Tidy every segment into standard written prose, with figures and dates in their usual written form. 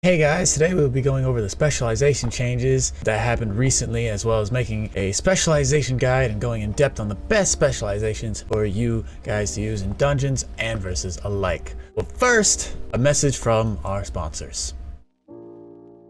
Hey guys, today we'll be going over the specialization changes that happened recently, as well as making a specialization guide and going in depth on the best specializations for you guys to use in dungeons and versus alike. But first, a message from our sponsors.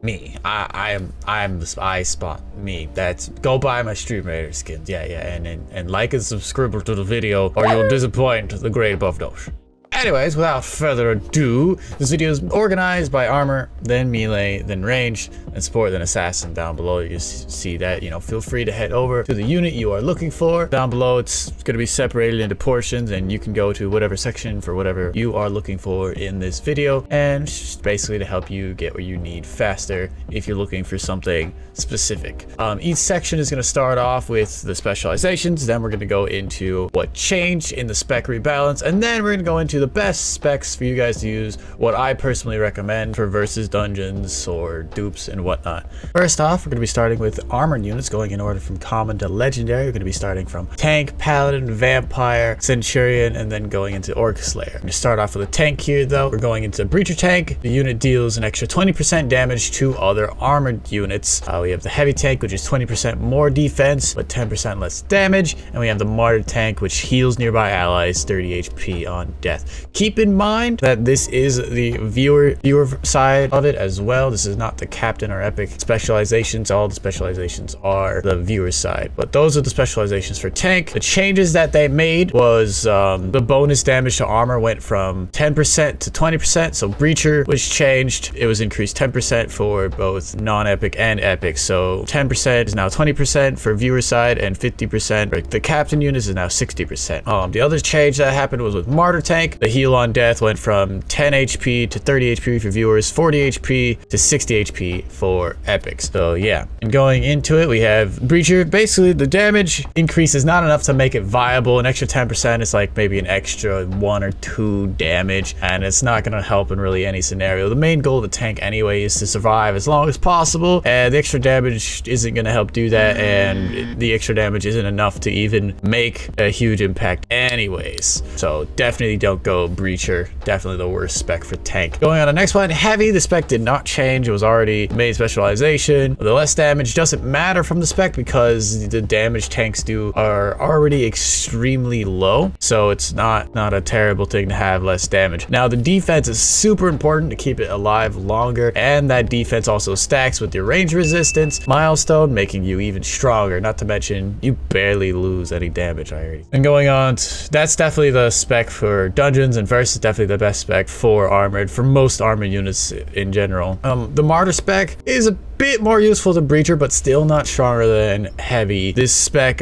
Me. I'm the spy spot. Me. That's go buy my Stream Raider skins. Yeah, and like and subscribe to the video or you'll disappoint the great above those. Anyways, without further ado, this video is organized by armor, then melee, then range, and support, then assassin. Down below, you see that, feel free to head over to the unit you are looking for. Down below, it's going to be separated into portions, and you can go to whatever section for whatever you are looking for in this video, and just basically to help you get what you need faster if you're looking for something specific. Each section is going to start off with the specializations, then we're going to go into what changed in the spec rebalance, and then we're going to go into the best specs for you guys to use, what I personally recommend for versus dungeons or dupes and whatnot. First off, we're going to be starting with armored units, going in order from common to legendary. We're going to be starting from tank, paladin, vampire, centurion, and then going into orc slayer. We're going to start off with a tank here though. We're going into breacher tank. The unit deals an extra 20% damage to other armored units. We have the heavy tank, which is 20% more defense but 10% less damage, and we have the martyr tank, which heals nearby allies 30 HP on death. Keep in mind that this is the viewer side of it as well. This is not the captain or epic specializations. All the specializations are the viewer side, but those are the specializations for tank. The changes that they made was the bonus damage to armor went from 10% to 20%. So breacher was changed. It was increased 10% for both non-epic and epic. So 10% is now 20% for viewer side, and 50% for the captain units is now 60%. The other change that happened was with martyr tank. The heal on death went from 10 HP to 30 HP for viewers, 40 HP to 60 HP for epics. So yeah, and going into it, we have breacher. Basically, the damage increase is not enough to make it viable. An extra 10% is like maybe an extra 1 or 2 damage, and it's not going to help in really any scenario. The main goal of the tank anyway is to survive as long as possible, and the extra damage isn't going to help do that, and the extra damage isn't enough to even make a huge impact anyways. So definitely don't go breacher. Definitely the worst spec for tank. Going on to the next one, heavy. The spec did not change. It was already made specialization. The less damage doesn't matter from the spec because the damage tanks do are already extremely low, so it's not a terrible thing to have less damage. Now the defense is super important to keep it alive longer, and that defense also stacks with your range resistance milestone, making you even stronger. Not to mention you barely lose any damage already. And going on, that's definitely the spec for dungeons, and versus is definitely the best spec for armored, for most armored units in general. The martyr spec is a bit more useful than breacher, but still not stronger than heavy. This spec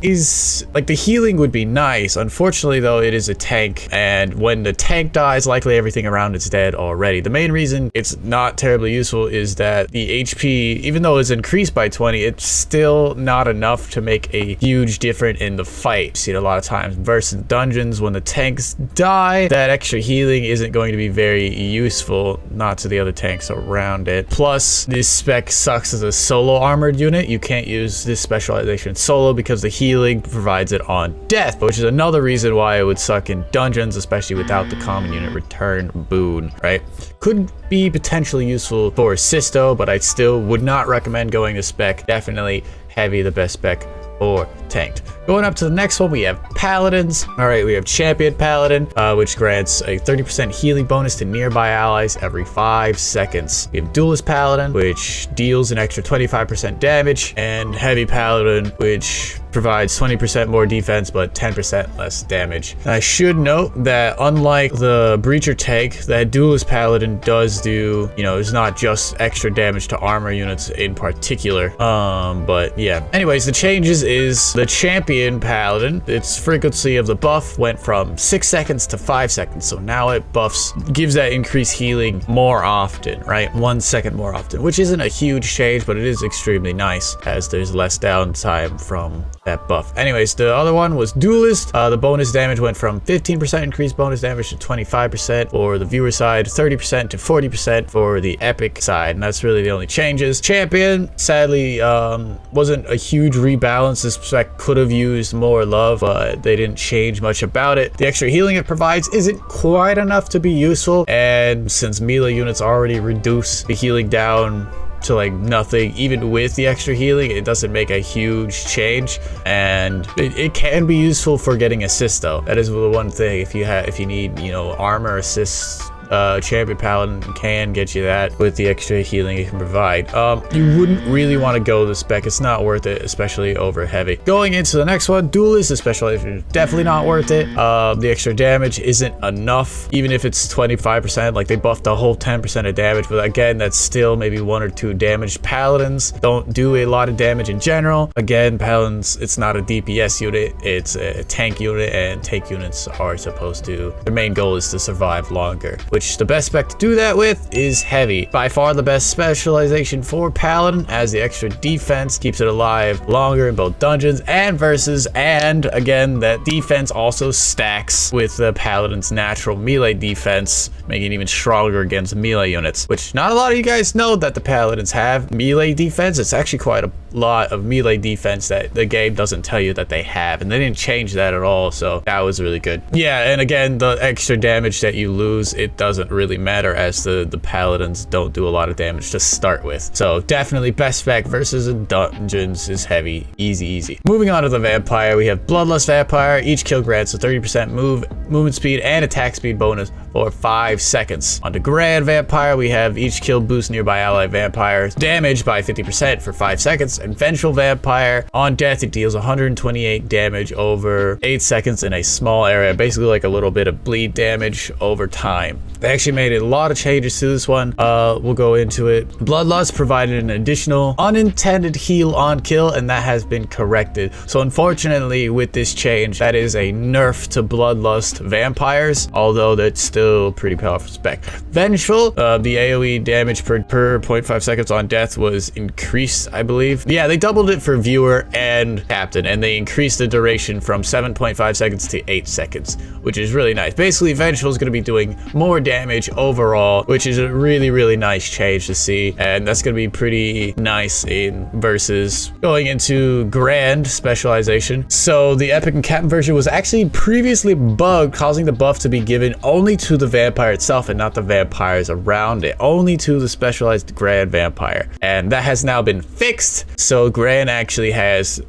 is like, the healing would be nice. Unfortunately though, it is a tank, and when the tank dies, likely everything around it's dead already. The main reason it's not terribly useful is that the HP, even though it's increased by 20, it's still not enough to make a huge difference in the fight. You see it a lot of times versus dungeons. When the tanks die, that extra healing isn't going to be very useful, not to the other tanks around it. Plus, this spec sucks as a solo armored unit. You can't use this specialization solo because the healing provides it on death, which is another reason why it would suck in dungeons, especially without the common unit return boon, right? Could be potentially useful for Sisto, but I still would not recommend going to spec. Definitely heavy, the best spec or tanked. Going up to the next one, we have paladins. All right, we have champion paladin, which grants a 30% healing bonus to nearby allies every 5 seconds. We have duelist paladin, which deals an extra 25% damage, and heavy paladin, which provides 20% more defense but 10% less damage. And I should note that unlike the breacher tank, that duelist paladin does do, it's not just extra damage to armor units in particular. But yeah. Anyways, the changes is the champion paladin, its frequency of the buff went from 6 seconds to 5 seconds. So now it gives that increased healing more often, right? 1 second more often, which isn't a huge change, but it is extremely nice as there's less downtime from that buff. Anyways, the other one was Duelist. The bonus damage went from 15% increased bonus damage to 25% for the viewer side, 30% to 40% for the epic side, and that's really the only changes. Champion, sadly, wasn't a huge rebalance. This spec could have used more love, but they didn't change much about it. The extra healing it provides isn't quite enough to be useful, and since melee units already reduce the healing down to like nothing, even with the extra healing, it doesn't make a huge change, and it can be useful for getting assists though. That is the one thing. If you need, you know, armor assists, champion paladin can get you that with the extra healing it can provide. You wouldn't really want to go the spec. It's not worth it, especially over heavy. Going into the next one, Duelist, the specialization is definitely not worth it. The extra damage isn't enough, even if it's 25%. Like, they buffed the whole 10% of damage, but again, that's still maybe 1 or 2 damage. Paladins don't do a lot of damage in general. Again, paladins, it's not a DPS unit, it's a tank unit, and tank units are supposed to, their main goal is to survive longer, which the best spec to do that with is heavy. By far the best specialization for paladin, as the extra defense keeps it alive longer in both dungeons and versus, and again, that defense also stacks with the paladin's natural melee defense, making it even stronger against melee units, which not a lot of you guys know that the paladins have melee defense. It's actually quite a lot of melee defense that the game doesn't tell you that they have, and they didn't change that at all, so that was really good. Yeah, and again, the extra damage that you lose, it doesn't really matter, as the paladins don't do a lot of damage to start with. So definitely best spec versus in dungeons is heavy. Easy. Moving on to the vampire, we have Bloodlust Vampire. Each kill grants a 30% movement speed and attack speed bonus for 5 seconds. On the Grand Vampire, we have each kill boost nearby ally vampires damage by 50% for 5 seconds. And Vengeful Vampire, on death, it deals 128 damage over 8 seconds in a small area, basically like a little bit of bleed damage over time. They actually made a lot of changes to this one. We'll go into it. Bloodlust provided an additional unintended heal on kill, and that has been corrected. So unfortunately, with this change, that is a nerf to Bloodlust vampires, although that's still pretty powerful spec. Vengeful, the AoE damage per 0.5 seconds on death was increased, I believe. Yeah, they doubled it for viewer and captain, and they increased the duration from 7.5 seconds to 8 seconds, which is really nice. Basically, Vengeful is going to be doing more damage overall, which is a really nice change to see, and that's going to be pretty nice in versus. Going into Grand specialization, so the epic and captain version was actually previously bugged, causing the buff to be given only to the vampire itself and not the vampires around it, only to the specialized Grand Vampire, and that has now been fixed. So Grand actually has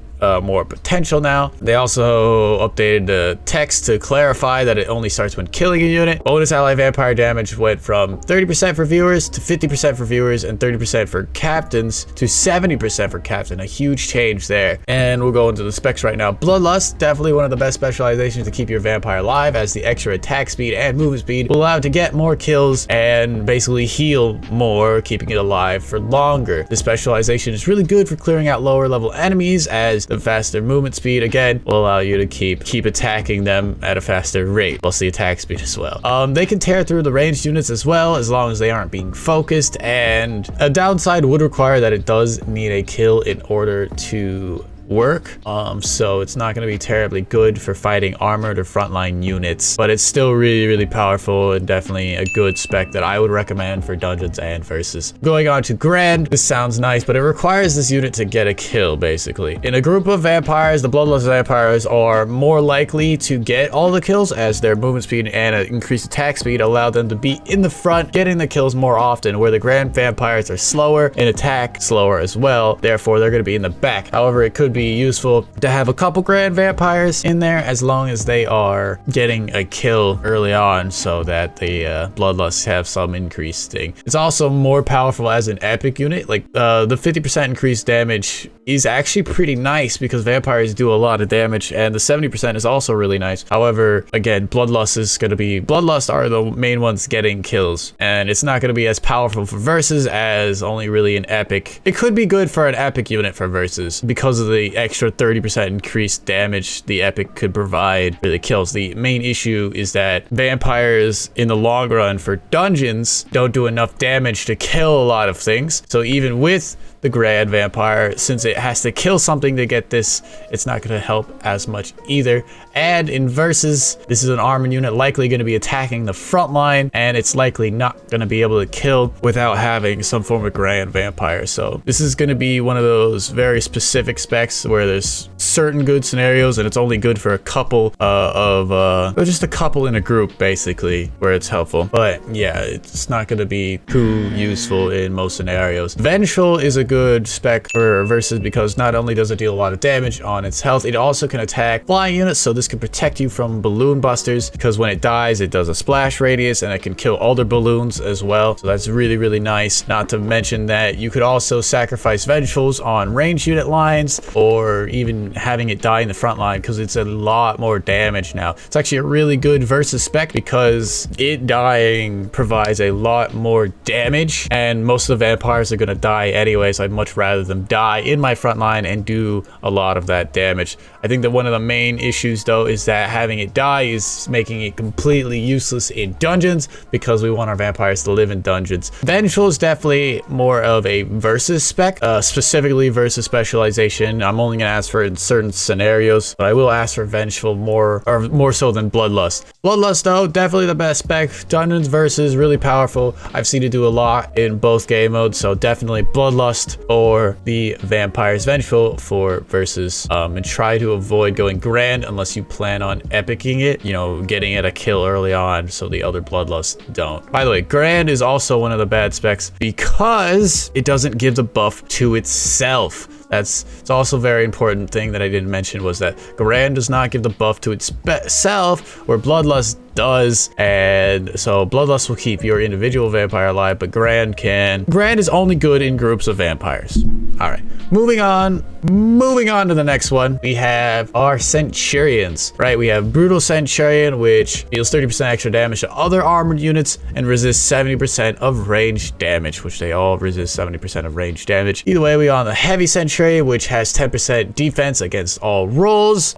more potential now. They also updated the text to clarify that it only starts when killing a unit. Bonus ally vampire damage went from 30% for viewers to 50% for viewers, and 30% for captains to 70% for captain. A huge change there. And we'll go into the specs right now. Bloodlust, definitely one of the best specializations to keep your vampire alive, as the extra attack speed and movement speed will allow it to get more kills and basically heal more, keeping it alive for longer. This specialization is really good for clearing out lower level enemies, as the faster movement speed again will allow you to keep attacking them at a faster rate, plus the attack speed as well. They can tear through the ranged units as well, as long as they aren't being focused, and a downside would require that it does need a kill in order to work, so it's not going to be terribly good for fighting armored or frontline units, but it's still really powerful and definitely a good spec that I would recommend for dungeons and versus. Going on to Grand, this sounds nice, but it requires this unit to get a kill. Basically, in a group of vampires, the Bloodlust vampires are more likely to get all the kills, as their movement speed and increased attack speed allow them to be in the front, getting the kills more often, where the Grand vampires are slower and attack slower as well, therefore they're going to be in the back. However, it could be useful to have a couple Grand vampires in there, as long as they are getting a kill early on, so that the Bloodlust have some increased thing. It's also more powerful as an epic unit. Like, the 50% increased damage is actually pretty nice, because vampires do a lot of damage, and the 70% is also really nice. However, again, Bloodlust are the main ones getting kills, and it's not going to be as powerful for versus as only really an epic. It could be good for an epic unit for versus, because of the the extra 30% increased damage the epic could provide for the kills. The main issue is that vampires in the long run for dungeons don't do enough damage to kill a lot of things. So even with the Grand Vampire, since it has to kill something to get this, it's not going to help as much either. And in versus, this is an armored unit likely going to be attacking the front line, and it's likely not going to be able to kill without having some form of Grand Vampire. So this is going to be one of those very specific specs where there's certain good scenarios, and it's only good for a couple or just a couple in a group, basically, where it's helpful. But yeah, it's not going to be too useful in most scenarios. Vengeful is a good spec for versus because not only does it deal a lot of damage on its health, it also can attack flying units, so this can protect you from balloon busters, because when it dies it does a splash radius and it can kill other balloons as well. So that's really, really nice. Not to mention that you could also sacrifice Vengefuls on range unit lines, or even having it die in the front line, because it's a lot more damage now. It's actually a really good versus spec because it dying provides a lot more damage, and most of the vampires are going to die anyways. I'd much rather them die in my front line and do a lot of that damage. I think that one of the main issues though is that having it die is making it completely useless in dungeons, because we want our vampires to live in dungeons. Vengeful is definitely more of a versus spec, specifically versus specialization. I'm only gonna ask for it in certain scenarios, but I will ask for Vengeful more so than Bloodlust. Bloodlust though, definitely the best spec. Dungeons versus, really powerful. I've seen it do a lot in both game modes, so definitely Bloodlust or the Vampires Vengeful for versus, and try to avoid going Grand unless you plan on epicking it, you know, getting it a kill early on so the other Bloodlust don't. By the way, Grand is also one of the bad specs because it doesn't give the buff to itself. It's also a very important thing that I didn't mention, was that Grand does not give the buff to itself, where Bloodlust does. And so Bloodlust will keep your individual vampire alive, but Grand can. Grand is only good in groups of vampires. All right, moving on to the next one. We have our Centurions, right? We have Brutal Centurion, which deals 30% extra damage to other armored units and resists 70% of range damage, which they all resist 70% of range damage. Either way, we are on the Heavy Centurion, which has 10% defense against all rolls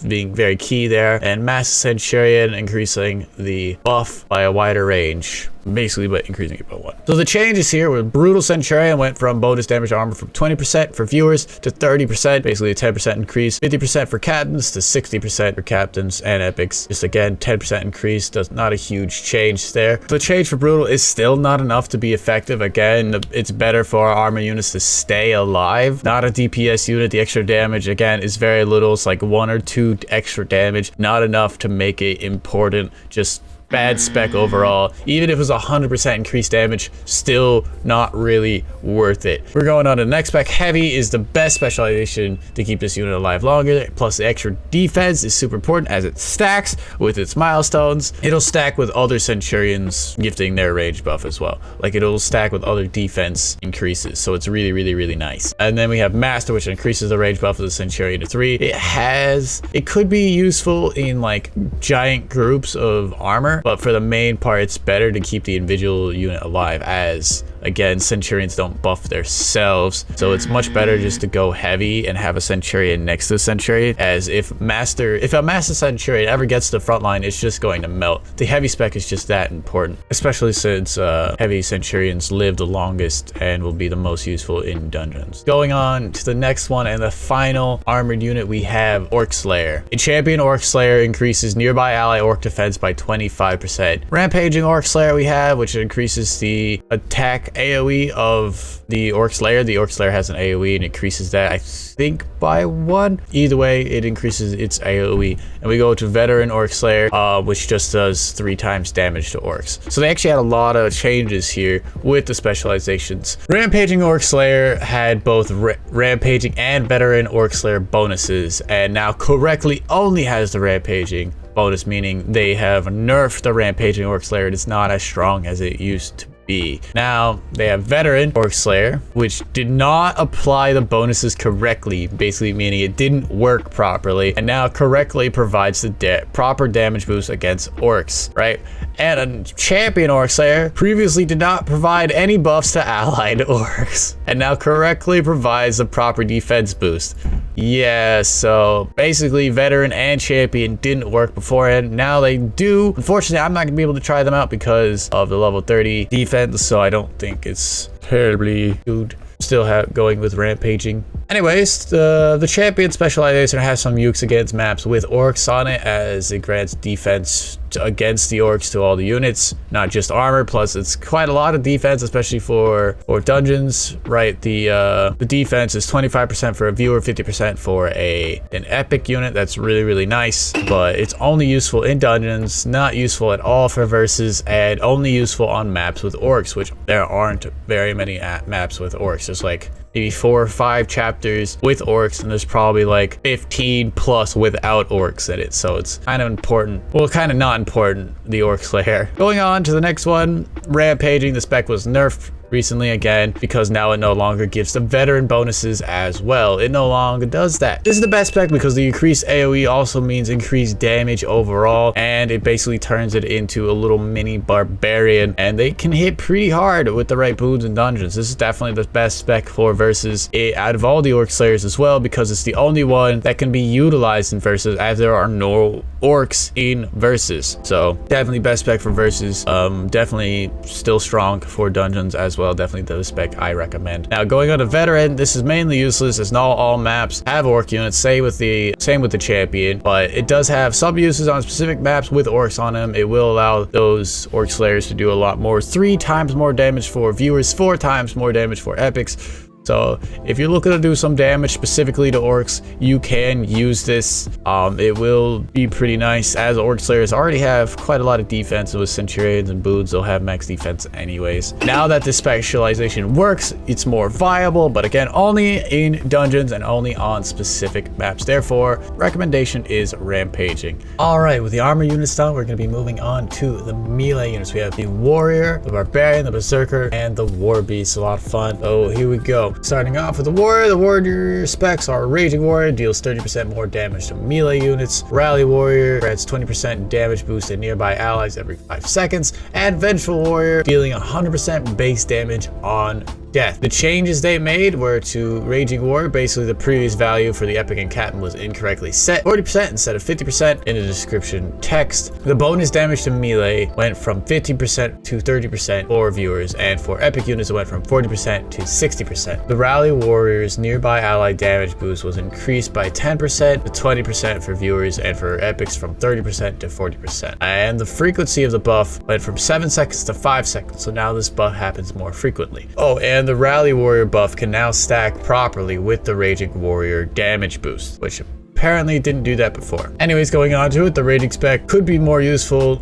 being very key there, and Master Centurion increasing the buff by a wider range, basically, but increasing it by 1. So the changes here with Brutal Centurion went from bonus damage armor from 20% for viewers to 30%, basically a 10% increase, 50% for captains to 60% for captains and epics. Just again, 10% increase, does not a huge change there. The change for Brutal is still not enough to be effective. Again, it's better for our armor units to stay alive, not a DPS unit. The extra damage, again, is very little. It's like 1 or 2 extra damage, not enough to make it important. Just bad spec overall. Even if it was 100% increased damage, still not really worth it. We're going on to the next spec. Heavy is the best specialization to keep this unit alive longer, plus the extra defense is super important as it stacks with its milestones. It'll stack with other Centurions gifting their range buff as well. Like, it'll stack with other defense increases, so it's really, really, really nice. And then we have Master, which increases the range buff of the Centurion to 3. It could be useful in like giant groups of armor, but for the main part, it's better to keep the individual unit alive, as again, Centurions don't buff themselves. So it's much better just to go heavy and have a Centurion next to the Centurion, as if a Master Centurion ever gets to the front line, it's just going to melt. The heavy spec is just that important, especially since heavy Centurions live the longest and will be the most useful in dungeons. Going on to the next one and the final armored unit, we have Orc Slayer. A champion Orc Slayer increases nearby ally Orc defense by 25%. Rampaging Orc Slayer we have, which increases the attack AoE of the Orc Slayer. The Orc Slayer has an AoE and increases that, I think, by 1. Either way, it increases its AoE. And we go to Veteran Orc Slayer, which just does 3 times damage to orcs. So they actually had a lot of changes here with the specializations. Rampaging Orc Slayer had both Rampaging and Veteran Orc Slayer bonuses, and now correctly only has the Rampaging bonus, meaning they have nerfed the Rampaging Orc Slayer. It's not as strong as it used to be. Now they have Veteran Orc Slayer, which did not apply the bonuses correctly, basically meaning it didn't work properly, and now correctly provides the proper damage boost against orcs, right? And a champion Orc Slayer previously did not provide any buffs to allied orcs, and now correctly provides the proper defense boost. Yeah, so basically veteran and champion didn't work beforehand. Now they do. Unfortunately, I'm not gonna be able to try them out because of the level 30 defense, so I don't think it's terribly good. Still going with rampaging. Anyways, the champion specialization has some ukes against maps with orcs on it, as it grants defense against the orcs to all the units, not just armor. Plus, it's quite a lot of defense, especially for dungeons, right? The defense is 25% for a viewer, 50% for an epic unit. That's really nice, but it's only useful in dungeons, not useful at all for versus, and only useful on maps with orcs, which there aren't very many maps with orcs. There's like maybe 4 or 5 chapters with orcs, and there's probably like 15 plus without orcs in it. So it's kind of important, well, kind of not important, the orc slayer. Going on to the next one, rampaging. The spec was nerfed recently again because now it no longer gives the veteran bonuses as well. It no longer does that. This is the best spec because the increased AoE also means increased damage overall, and it basically turns it into a little mini barbarian, and they can hit pretty hard with the right boons and dungeons. This is definitely the best spec for versus out of all the orc slayers as well, because it's the only one that can be utilized in versus, as there are no orcs in versus. So definitely best spec for versus. Definitely still strong for dungeons as well. Definitely the spec I recommend. Now going on to veteran, this is mainly useless as not all maps have orc units. Same with the champion, but it does have some uses on specific maps with orcs on them. It will allow those orc slayers to do a lot more. 3 times more damage for viewers, 4 times more damage for epics. So if you're looking to do some damage specifically to orcs, you can use this. It will be pretty nice, as orc slayers already have quite a lot of defense with centurions and boots. They'll have max defense anyways. Now that this specialization works, it's more viable, but again, only in dungeons and only on specific maps. Therefore, recommendation is rampaging. All right, with the armor units done, we're going to be moving on to the melee units. We have the warrior, the barbarian, the berserker, and the warbeast. A lot of fun. So here we go. Starting off with the warrior specs are Raging Warrior, deals 30% more damage to melee units. Rally Warrior grants 20% damage boost to nearby allies every 5 seconds. And Vengeful Warrior, dealing 100% base damage on death. The changes they made were to Raging Warrior. Basically, the previous value for the epic and captain was incorrectly set, 40% instead of 50% in the description text. The bonus damage to melee went from 15% to 30% for viewers, and for epic units it went from 40% to 60%. The Rally Warrior's nearby ally damage boost was increased by 10% to 20% for viewers, and for epics from 30% to 40%. And the frequency of the buff went from 7 seconds to 5 seconds, so now this buff happens more frequently. Oh, and the Rally Warrior buff can now stack properly with the Raging Warrior damage boost, which apparently didn't do that before. Anyways, going on to it, the raging spec could be more useful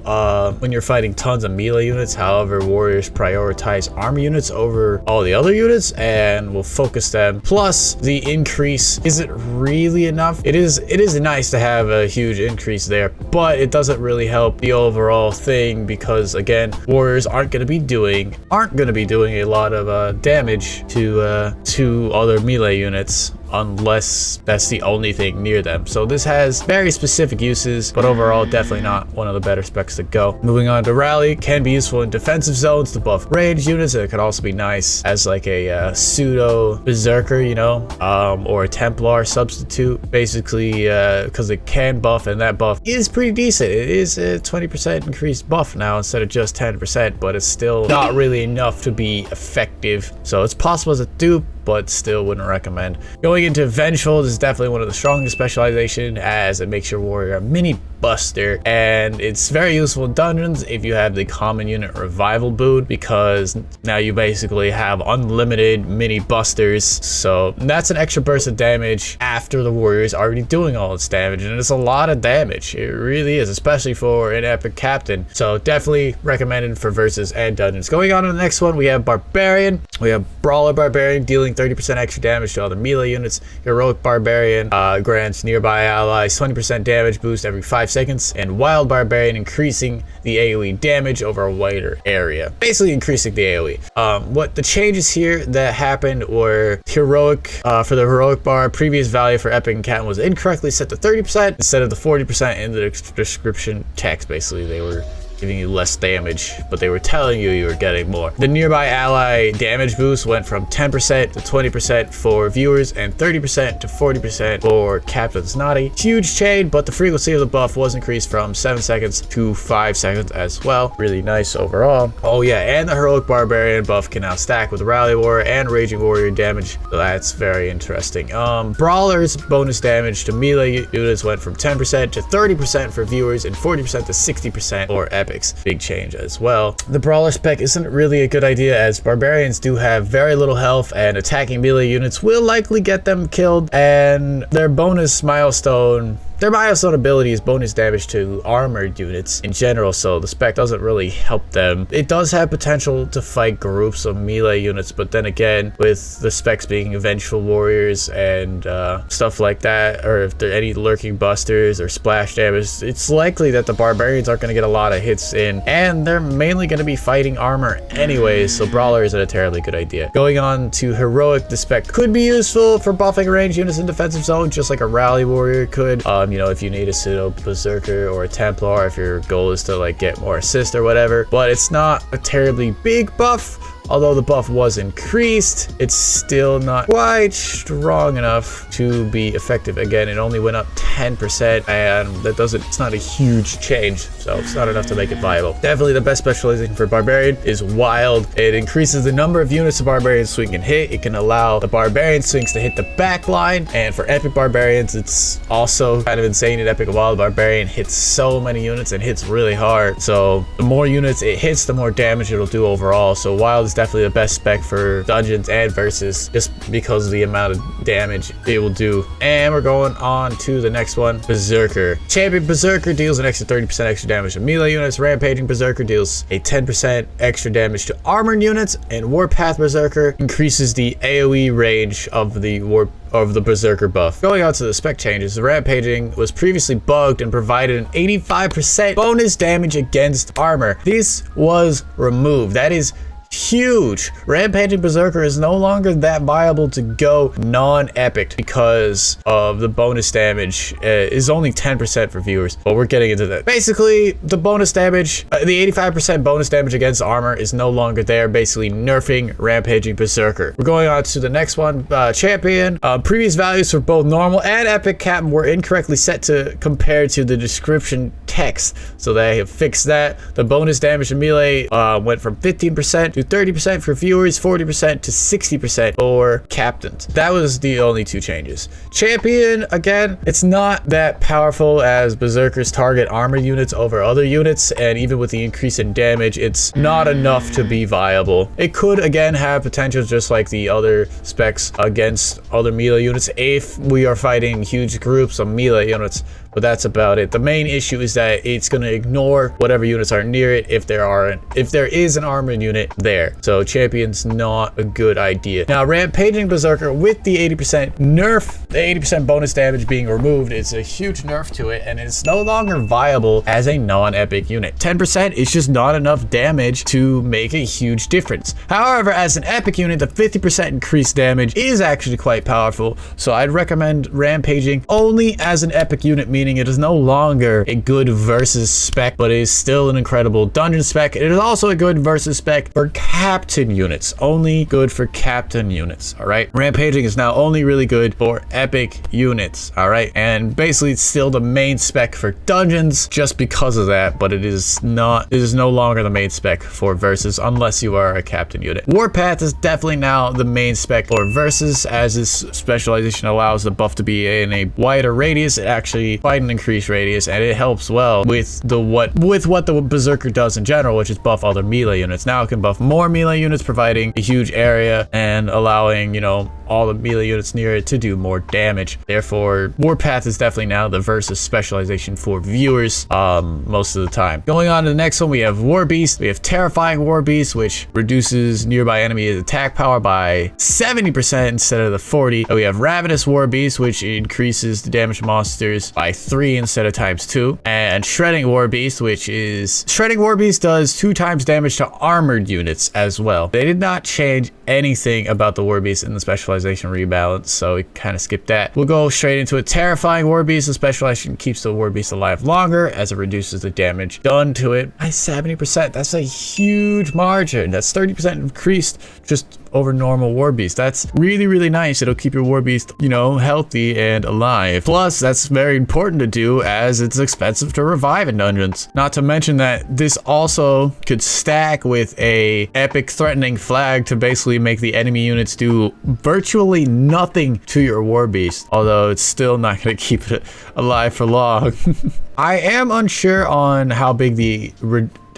when you're fighting tons of melee units. However, warriors prioritize armor units over all the other units and will focus them. Plus, the increase isn't really enough. It is nice to have a huge increase there, but it doesn't really help the overall thing because, again, warriors aren't going to be doing a lot of damage to other melee units, unless that's the only thing near them. So this has very specific uses, but overall definitely not one of the better specs to go. Moving on to Rally, can be useful in defensive zones to buff ranged units. It could also be nice as like a pseudo Berserker, you know, or a Templar substitute, basically, because it can buff, and that buff is pretty decent. It is a 20% increased buff now instead of just 10%, but it's still not really enough to be effective. So it's possible as a dupe, but still wouldn't recommend. Going into Vengeful, this is definitely one of the strongest specialization, as it makes your warrior a mini buster, and it's very useful in dungeons if you have the common unit revival boot, because now you basically have unlimited mini busters. So that's an extra burst of damage after the warrior is already doing all its damage, and it's a lot of damage. It really is, especially for an epic captain. So definitely recommended for versus and dungeons. Going on to the next one, we have Barbarian. We have Brawler Barbarian, dealing 30% extra damage to other melee units. Heroic Barbarian grants nearby allies 20% damage boost every 5 seconds, and Wild Barbarian, increasing the AoE damage over a wider area, basically increasing the AoE. What the changes here that happened were heroic, for the heroic bar, previous value for epic and captain was incorrectly set to 30% instead of the 40% in the description text. Basically, they were giving you less damage, but they were telling you were getting more. The nearby ally damage boost went from 10% to 20% for viewers and 30% to 40% for Captain's Naughty. Huge change, but the frequency of the buff was increased from 7 seconds to 5 seconds as well. Really nice overall. Oh yeah, and the Heroic Barbarian buff can now stack with Rally Warrior and Raging Warrior damage. So that's very interesting. Brawler's bonus damage to melee units went from 10% to 30% for viewers and 40% to 60% for epics. Big change as well. The Brawler spec isn't really a good idea, as Barbarians do have very little health and attacking melee units will likely get them killed, and their milestone ability is bonus damage to armored units in general, so the spec doesn't really help them. It does have potential to fight groups of melee units, but then again, with the specs being Vengeful Warriors and stuff like that, or if there are any lurking busters or splash damage, it's likely that the Barbarians aren't going to get a lot of hits in, and they're mainly going to be fighting armor anyways, so Brawler isn't a terribly good idea. Going on to Heroic, the spec could be useful for buffing ranged units in defensive zone, just like a Rally Warrior could. You know, if you need a pseudo Berserker or a Templar, if your goal is to like get more assist or whatever, but it's not a terribly big buff. Although the buff was increased, it's still not quite strong enough to be effective. Again, it only went up 10%, and it's not a huge change, so it's not enough to make it viable. Definitely the best specialization for Barbarian is Wild. It increases the number of units the Barbarian swing can hit. It can allow the Barbarian swings to hit the back line, and for Epic Barbarians, it's also kind of insane. In Epic Wild, Barbarian hits so many units and hits really hard. So the more units it hits, the more damage it'll do overall. So Wild is definitely the best spec for dungeons and versus, just because of the amount of damage it will do. And we're going on to the next one, Berserker. Champion Berserker deals an extra 30% extra damage to melee units. Rampaging Berserker deals a 10% extra damage to armored units, and Warpath Berserker increases the AoE range of the Berserker buff. Going on to the spec changes, the Rampaging was previously bugged and provided an 85% bonus damage against armor. This was removed. That is huge. Rampaging Berserker is no longer that viable to go non-epic because of the bonus damage is only 10% for viewers, but we're getting into that. Basically, the bonus damage, the 85% bonus damage against armor is no longer there, basically nerfing Rampaging Berserker. We're going on to the next one, Champion. Previous values for both normal and epic Captain were incorrectly set to compared to the description text, so they have fixed that. The bonus damage to melee went from 15% to 30% for viewers, 40% to 60% for captains. That was the only two changes. Champion, again, it's not that powerful as Berserkers target armor units over other units, and even with the increase in damage, it's not enough to be viable. It could, again, have potential just like the other specs against other melee units if we are fighting huge groups of melee units, but that's about it. The main issue is that it's going to ignore whatever units are near it if there is an armored unit there. So Champion's not a good idea. Now, Rampaging Berserker with the 80% nerf, the 80% bonus damage being removed, is a huge nerf to it, and it's no longer viable as a non-epic unit. 10% is just not enough damage to make a huge difference. However, as an epic unit, the 50% increased damage is actually quite powerful, so I'd recommend Rampaging only as an epic unit, meaning it is no longer a good versus spec, but it is still an incredible dungeon spec. It is also a good versus spec for captain units, only good for captain units. All right, Rampaging is now only really good for epic units. All right, and basically it's still the main spec for dungeons just because of that, but it is no longer the main spec for versus unless you are a captain unit. Warpath is definitely now the main spec for versus, as this specialization allows the buff to be in a wider radius. It actually quite an increased radius, and it helps well with what the Berserker does in general, which is buff other melee units. Now it can buff more melee units, providing a huge area and allowing, you know, all the melee units near it to do more damage. Therefore, Warpath is definitely now the versus specialization for viewers most of the time. Going on to the next one, we have Warbeast. We have Terrifying Warbeast, which reduces nearby enemies' attack power by 70% instead of the 40. We have Ravenous Warbeast, which increases the damage to monsters by 3 instead of times 2. And Shredding Warbeast, Shredding Warbeast does 2 times damage to armored units as well. They did not change anything about the Warbeast in the specialization specialization rebalance, so we kind of skip that. We'll go straight into a terrifying Warbeast. The specialization keeps the Warbeast alive longer as it reduces the damage done to it by 70%. That's a huge margin. That's 30% increased just over normal Warbeast. That's really, really nice. It'll keep your Warbeast, you know, healthy and alive. Plus, that's very important to do as it's expensive to revive in dungeons. Not to mention that this also could stack with a epic threatening flag to basically make the enemy units do virtually nothing to your Warbeast, although it's still not going to keep it alive for long. I am unsure on how big the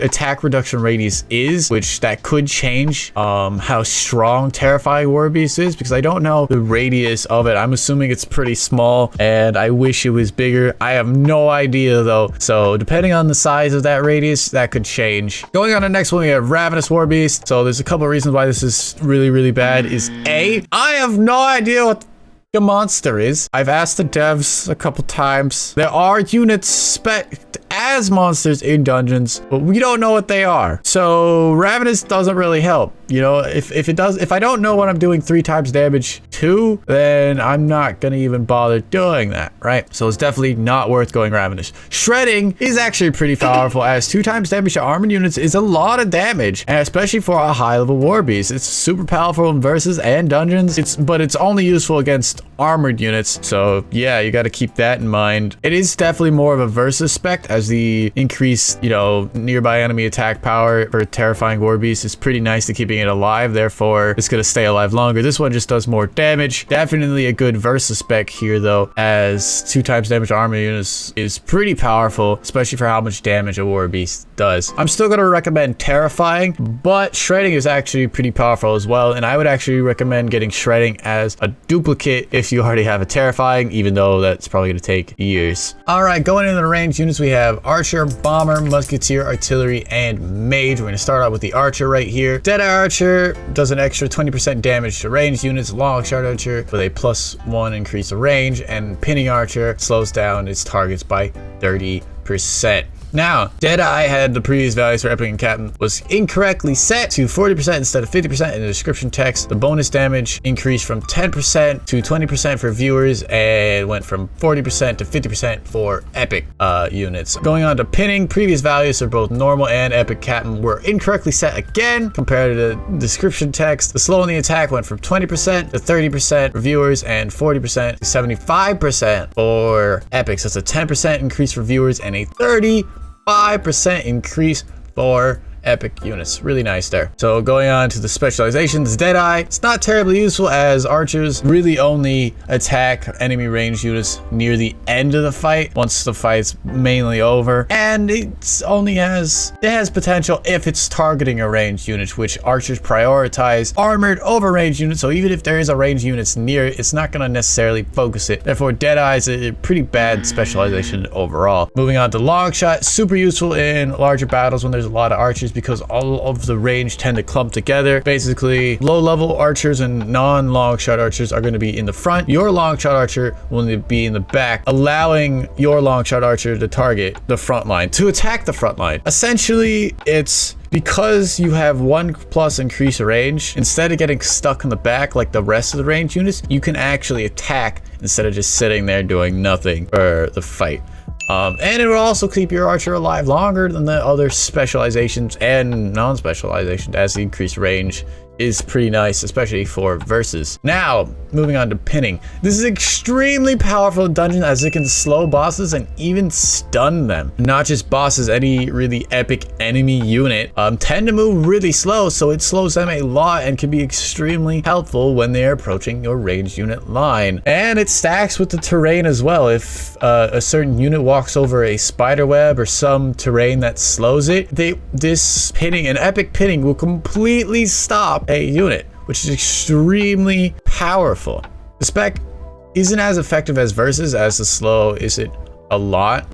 attack reduction radius is, which that could change how strong terrifying Warbeast is, because I don't know the radius of it. I'm assuming it's pretty small and I wish it was bigger. I have no idea though, so depending on the size of that radius, that could change. Going on to the next one, we have Ravenous Warbeast. So there's a couple of reasons why this is really, really bad. Is A, I have no idea what the monster is. I've asked the devs a couple times. There are units spec'd as monsters in dungeons, but we don't know what they are. So Ravenous doesn't really help. You know, if I don't know what I'm doing 3 times damage to, then I'm not gonna even bother doing that, right? So it's definitely not worth going Ravenous. Shredding is actually pretty powerful, as 2 times damage to armored units is a lot of damage, and especially for a high level Warbeast. It's super powerful in versus and dungeons. But it's only useful against armored units. So yeah, you got to keep that in mind. It is definitely more of a versus spec, as the increased, you know, nearby enemy attack power for terrifying Warbeast is pretty nice to keeping it alive. Therefore, it's going to stay alive longer. This one just does more damage. Definitely a good versus spec here though, as 2 times damage to armored units is pretty powerful, especially for how much damage a Warbeast does. I'm still going to recommend terrifying, but shredding is actually pretty powerful as well, and I would actually recommend getting shredding as a duplicate if you already have a terrifying, even though that's probably going to take years. All right, going into the ranged units, we have Archer, Bomber, Musketeer, Artillery, and Mage. We're going to start out with the Archer right here. Deadeye Archer does an extra 20% damage to ranged units. Long Shot Archer with a +1 increase of range, and Pinning Archer slows down its targets by 30%. Now, Deadeye had the previous values for Epic and Captain was incorrectly set to 40% instead of 50% in the description text. The bonus damage increased from 10% to 20% for viewers and went from 40% to 50% for Epic units. Going on to Pinning, previous values for both normal and Epic Captain were incorrectly set again compared to the description text. The slow in the attack went from 20% to 30% for viewers and 40% to 75% for Epics. That's a 10% increase for viewers and a 35% increase for Epic units. Really nice there. So going on to the specializations, Deadeye, it's not terribly useful, as archers really only attack enemy ranged units near the end of the fight, once the fight's mainly over, and it has potential if it's targeting a ranged unit, which archers prioritize armored over ranged units. So even if there is a ranged unit near it, it's not going to necessarily focus it. Therefore, Deadeye is a pretty bad specialization overall. Moving on to Longshot, super useful in larger battles when there's a lot of archers, because all of the range tend to clump together. Basically, low level archers and non-long shot archers are going to be in the front. Your long shot archer will be in the back, allowing your long shot archer to target the front line, to attack the front line. Essentially, it's because you have 1+ increase range, instead of getting stuck in the back like the rest of the ranged units, you can actually attack instead of just sitting there doing nothing for the fight. And it will also keep your archer alive longer than the other specializations and non-specializations, as the increased range is pretty nice, especially for versus. Now, moving on to Pinning. This is extremely powerful in dungeon, as it can slow bosses and even stun them. Not just bosses, any really epic enemy unit tend to move really slow, so it slows them a lot and can be extremely helpful when they're approaching your ranged unit line. And it stacks with the terrain as well. If a certain unit walks over a spider web or some terrain that slows it, this pinning, an epic pinning, will completely stop a unit, which is extremely powerful. The spec isn't as effective as versus, as the slow isn't a lot,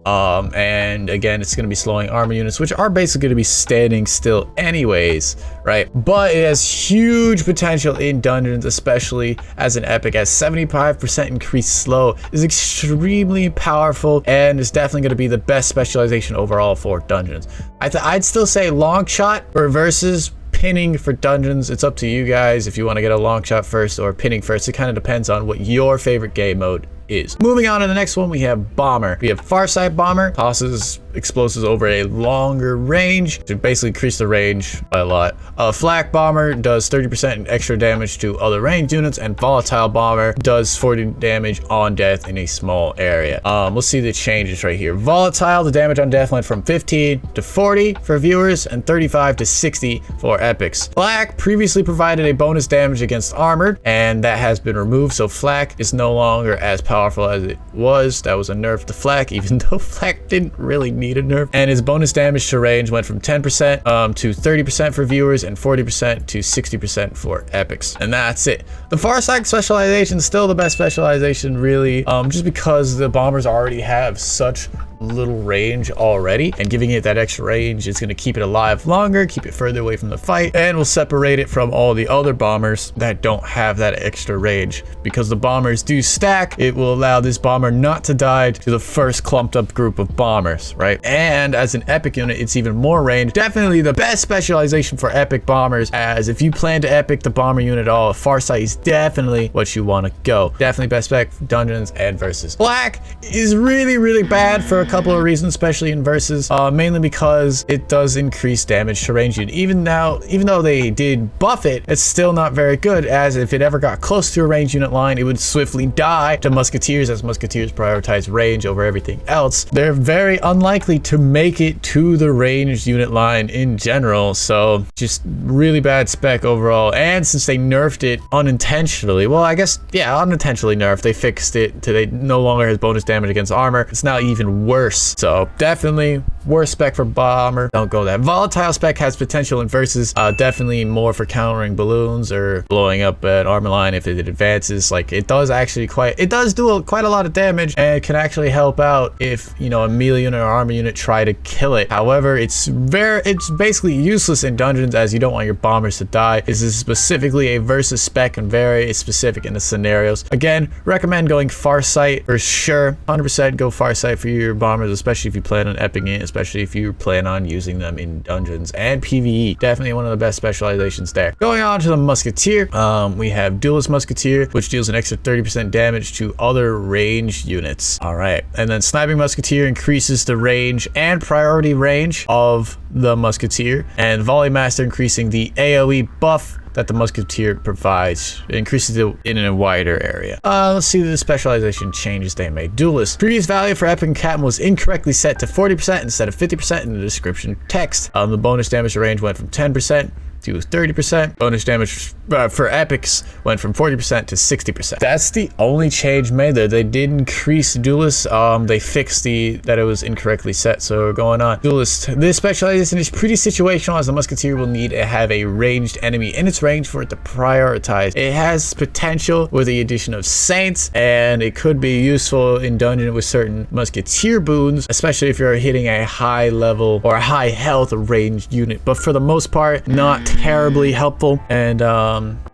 and again, it's going to be slowing armor units, which are basically going to be standing still anyways, right? But it has huge potential in dungeons, especially as an epic, as 75% increased slow is extremely powerful, and is definitely going to be the best specialization overall for dungeons. I'd still say long shot or versus pinning for dungeons. It's up to you guys if you want to get a long shot first or pinning first. It kind of depends on what your favorite game mode is. Moving on to the next one, we have Bomber. We have Farsight Bomber, tosses explosives over a longer range to basically increase the range by a lot. Flak Bomber does 30% extra damage to other ranged units, and Volatile Bomber does 40 damage on death in a small area. Let's see the changes right here. Volatile, the damage on death went from 15 to 40 for viewers and 35 to 60 for epics. Flak previously provided a bonus damage against armored, and that has been removed, so Flak is no longer as powerful as it was. That was a nerf to Flak, even though Flak didn't really need a nerf. And his bonus damage to range went from 10% to 30% for viewers and 40% to 60% for epics. And that's it. The Farsight specialization is still the best specialization, really, just because the bombers already have such little range already, and giving it that extra range is going to keep it alive longer, keep it further away from the fight, and will separate it from all the other bombers that don't have that extra range. Because the bombers do stack, it will allow this bomber not to die to the first clumped up group of bombers, right? And as an epic unit, it's even more range. Definitely the best specialization for epic bombers, as if you plan to epic the bomber unit at all, Farsight is definitely what you want to go. Definitely best spec for dungeons and versus. Black is really bad for a couple of reasons, especially in versus, mainly because it does increase damage to range unit. Even though they did buff it, it's still not very good, as if it ever got close to a range unit line, it would swiftly die to musketeers, as musketeers prioritize range over everything else. They're very unlikely to make it to the ranged unit line in general, so just really bad spec overall. And since they nerfed it unintentionally, well, I guess, yeah, unintentionally nerfed, they fixed it to they no longer has bonus damage against armor. It's now even worse. So definitely worse spec for bomber. Don't go that. Volatile spec has potential in versus, definitely more for countering balloons or blowing up an armor line if it advances. Like, it does actually quite a lot of damage, and it can actually help out if, you know, a melee unit or armor unit try to kill it. However, it's basically useless in dungeons, as you don't want your bombers to die. This is specifically a versus spec and very specific in the scenarios. Again, recommend going Farsight for sure. 100% go Farsight for your bombers, especially if you plan on epping it, especially if you plan on using them in dungeons and PvE. Definitely one of the best specializations there. Going on to the Musketeer, we have Duelist Musketeer, which deals an extra 30% damage to other ranged units. All right, and then Sniping Musketeer increases the range and priority range of the Musketeer, and Volley Master increasing the AoE buff that the Musketeer provides. It increases it in a wider area. Let's see the specialization changes they made. Duelist. Previous value for Epic and Captain was incorrectly set to 40% instead of 50% in the description text. The bonus damage range went from 10% to 30%. Bonus damage for epics went from 40% to 60%. That's the only change made there. They did increase Duelist. They fixed that it was incorrectly set. So we're going on. Duelist. This specialization is pretty situational, as the Musketeer will need to have a ranged enemy in its range for it to prioritize. It has potential with the addition of Saints, and it could be useful in dungeon with certain Musketeer boons, especially if you're hitting a high level or a high health ranged unit. But for the most part, not terribly helpful, and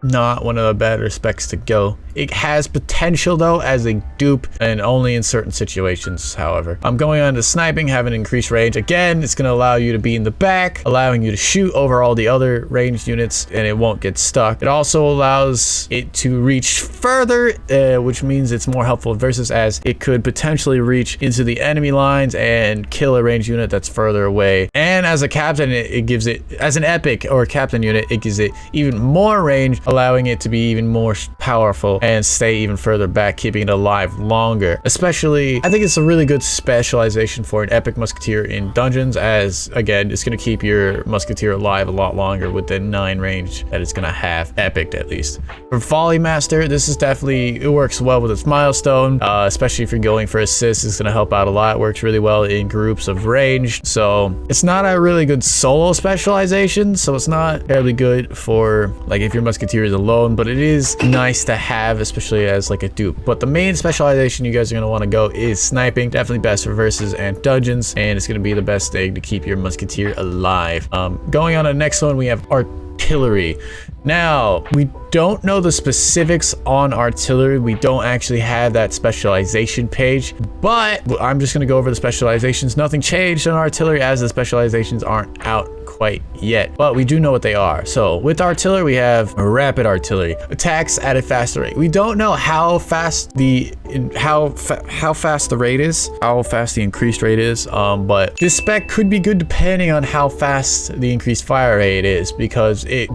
not one of the better specs to go. It has potential though as a dupe, and only in certain situations. However, I'm going on to Sniping, having increased range. Again, it's going to allow you to be in the back, allowing you to shoot over all the other ranged units, and it won't get stuck. It also allows it to reach further, which means it's more helpful versus, as it could potentially reach into the enemy lines and kill a ranged unit that's further away. And as a captain, it gives it, as an epic or a captain unit, it gives it even more range, allowing it to be even more powerful and stay even further back, keeping it alive longer. Especially, I think it's a really good specialization for an epic Musketeer in dungeons, as again, it's going to keep your Musketeer alive a lot longer with the 9 range that it's going to have, epic at least. For Volley Master, this is definitely, it works well with its milestone, especially if you're going for assists. It's going to help out a lot. It works really well in groups of range, so it's not a really good solo specialization, so it's not terribly good for like if your Musketeer is alone, but it is nice to have, especially as like a dupe. But the main specialization you guys are going to want to go is Sniping. Definitely best for versus and dungeons, and it's going to be the best thing to keep your Musketeer alive. Going on to the next one, we have Artillery. Now, we don't know the specifics on Artillery. We don't actually have that specialization page, but I'm just going to go over the specializations. Nothing changed on Artillery, as the specializations aren't out quite yet, but we do know what they are. So with artillery, we have rapid artillery, attacks at a faster rate. We don't know how fast the rate is, how fast the increased rate is, but this spec could be good depending on how fast the increased fire rate is, because it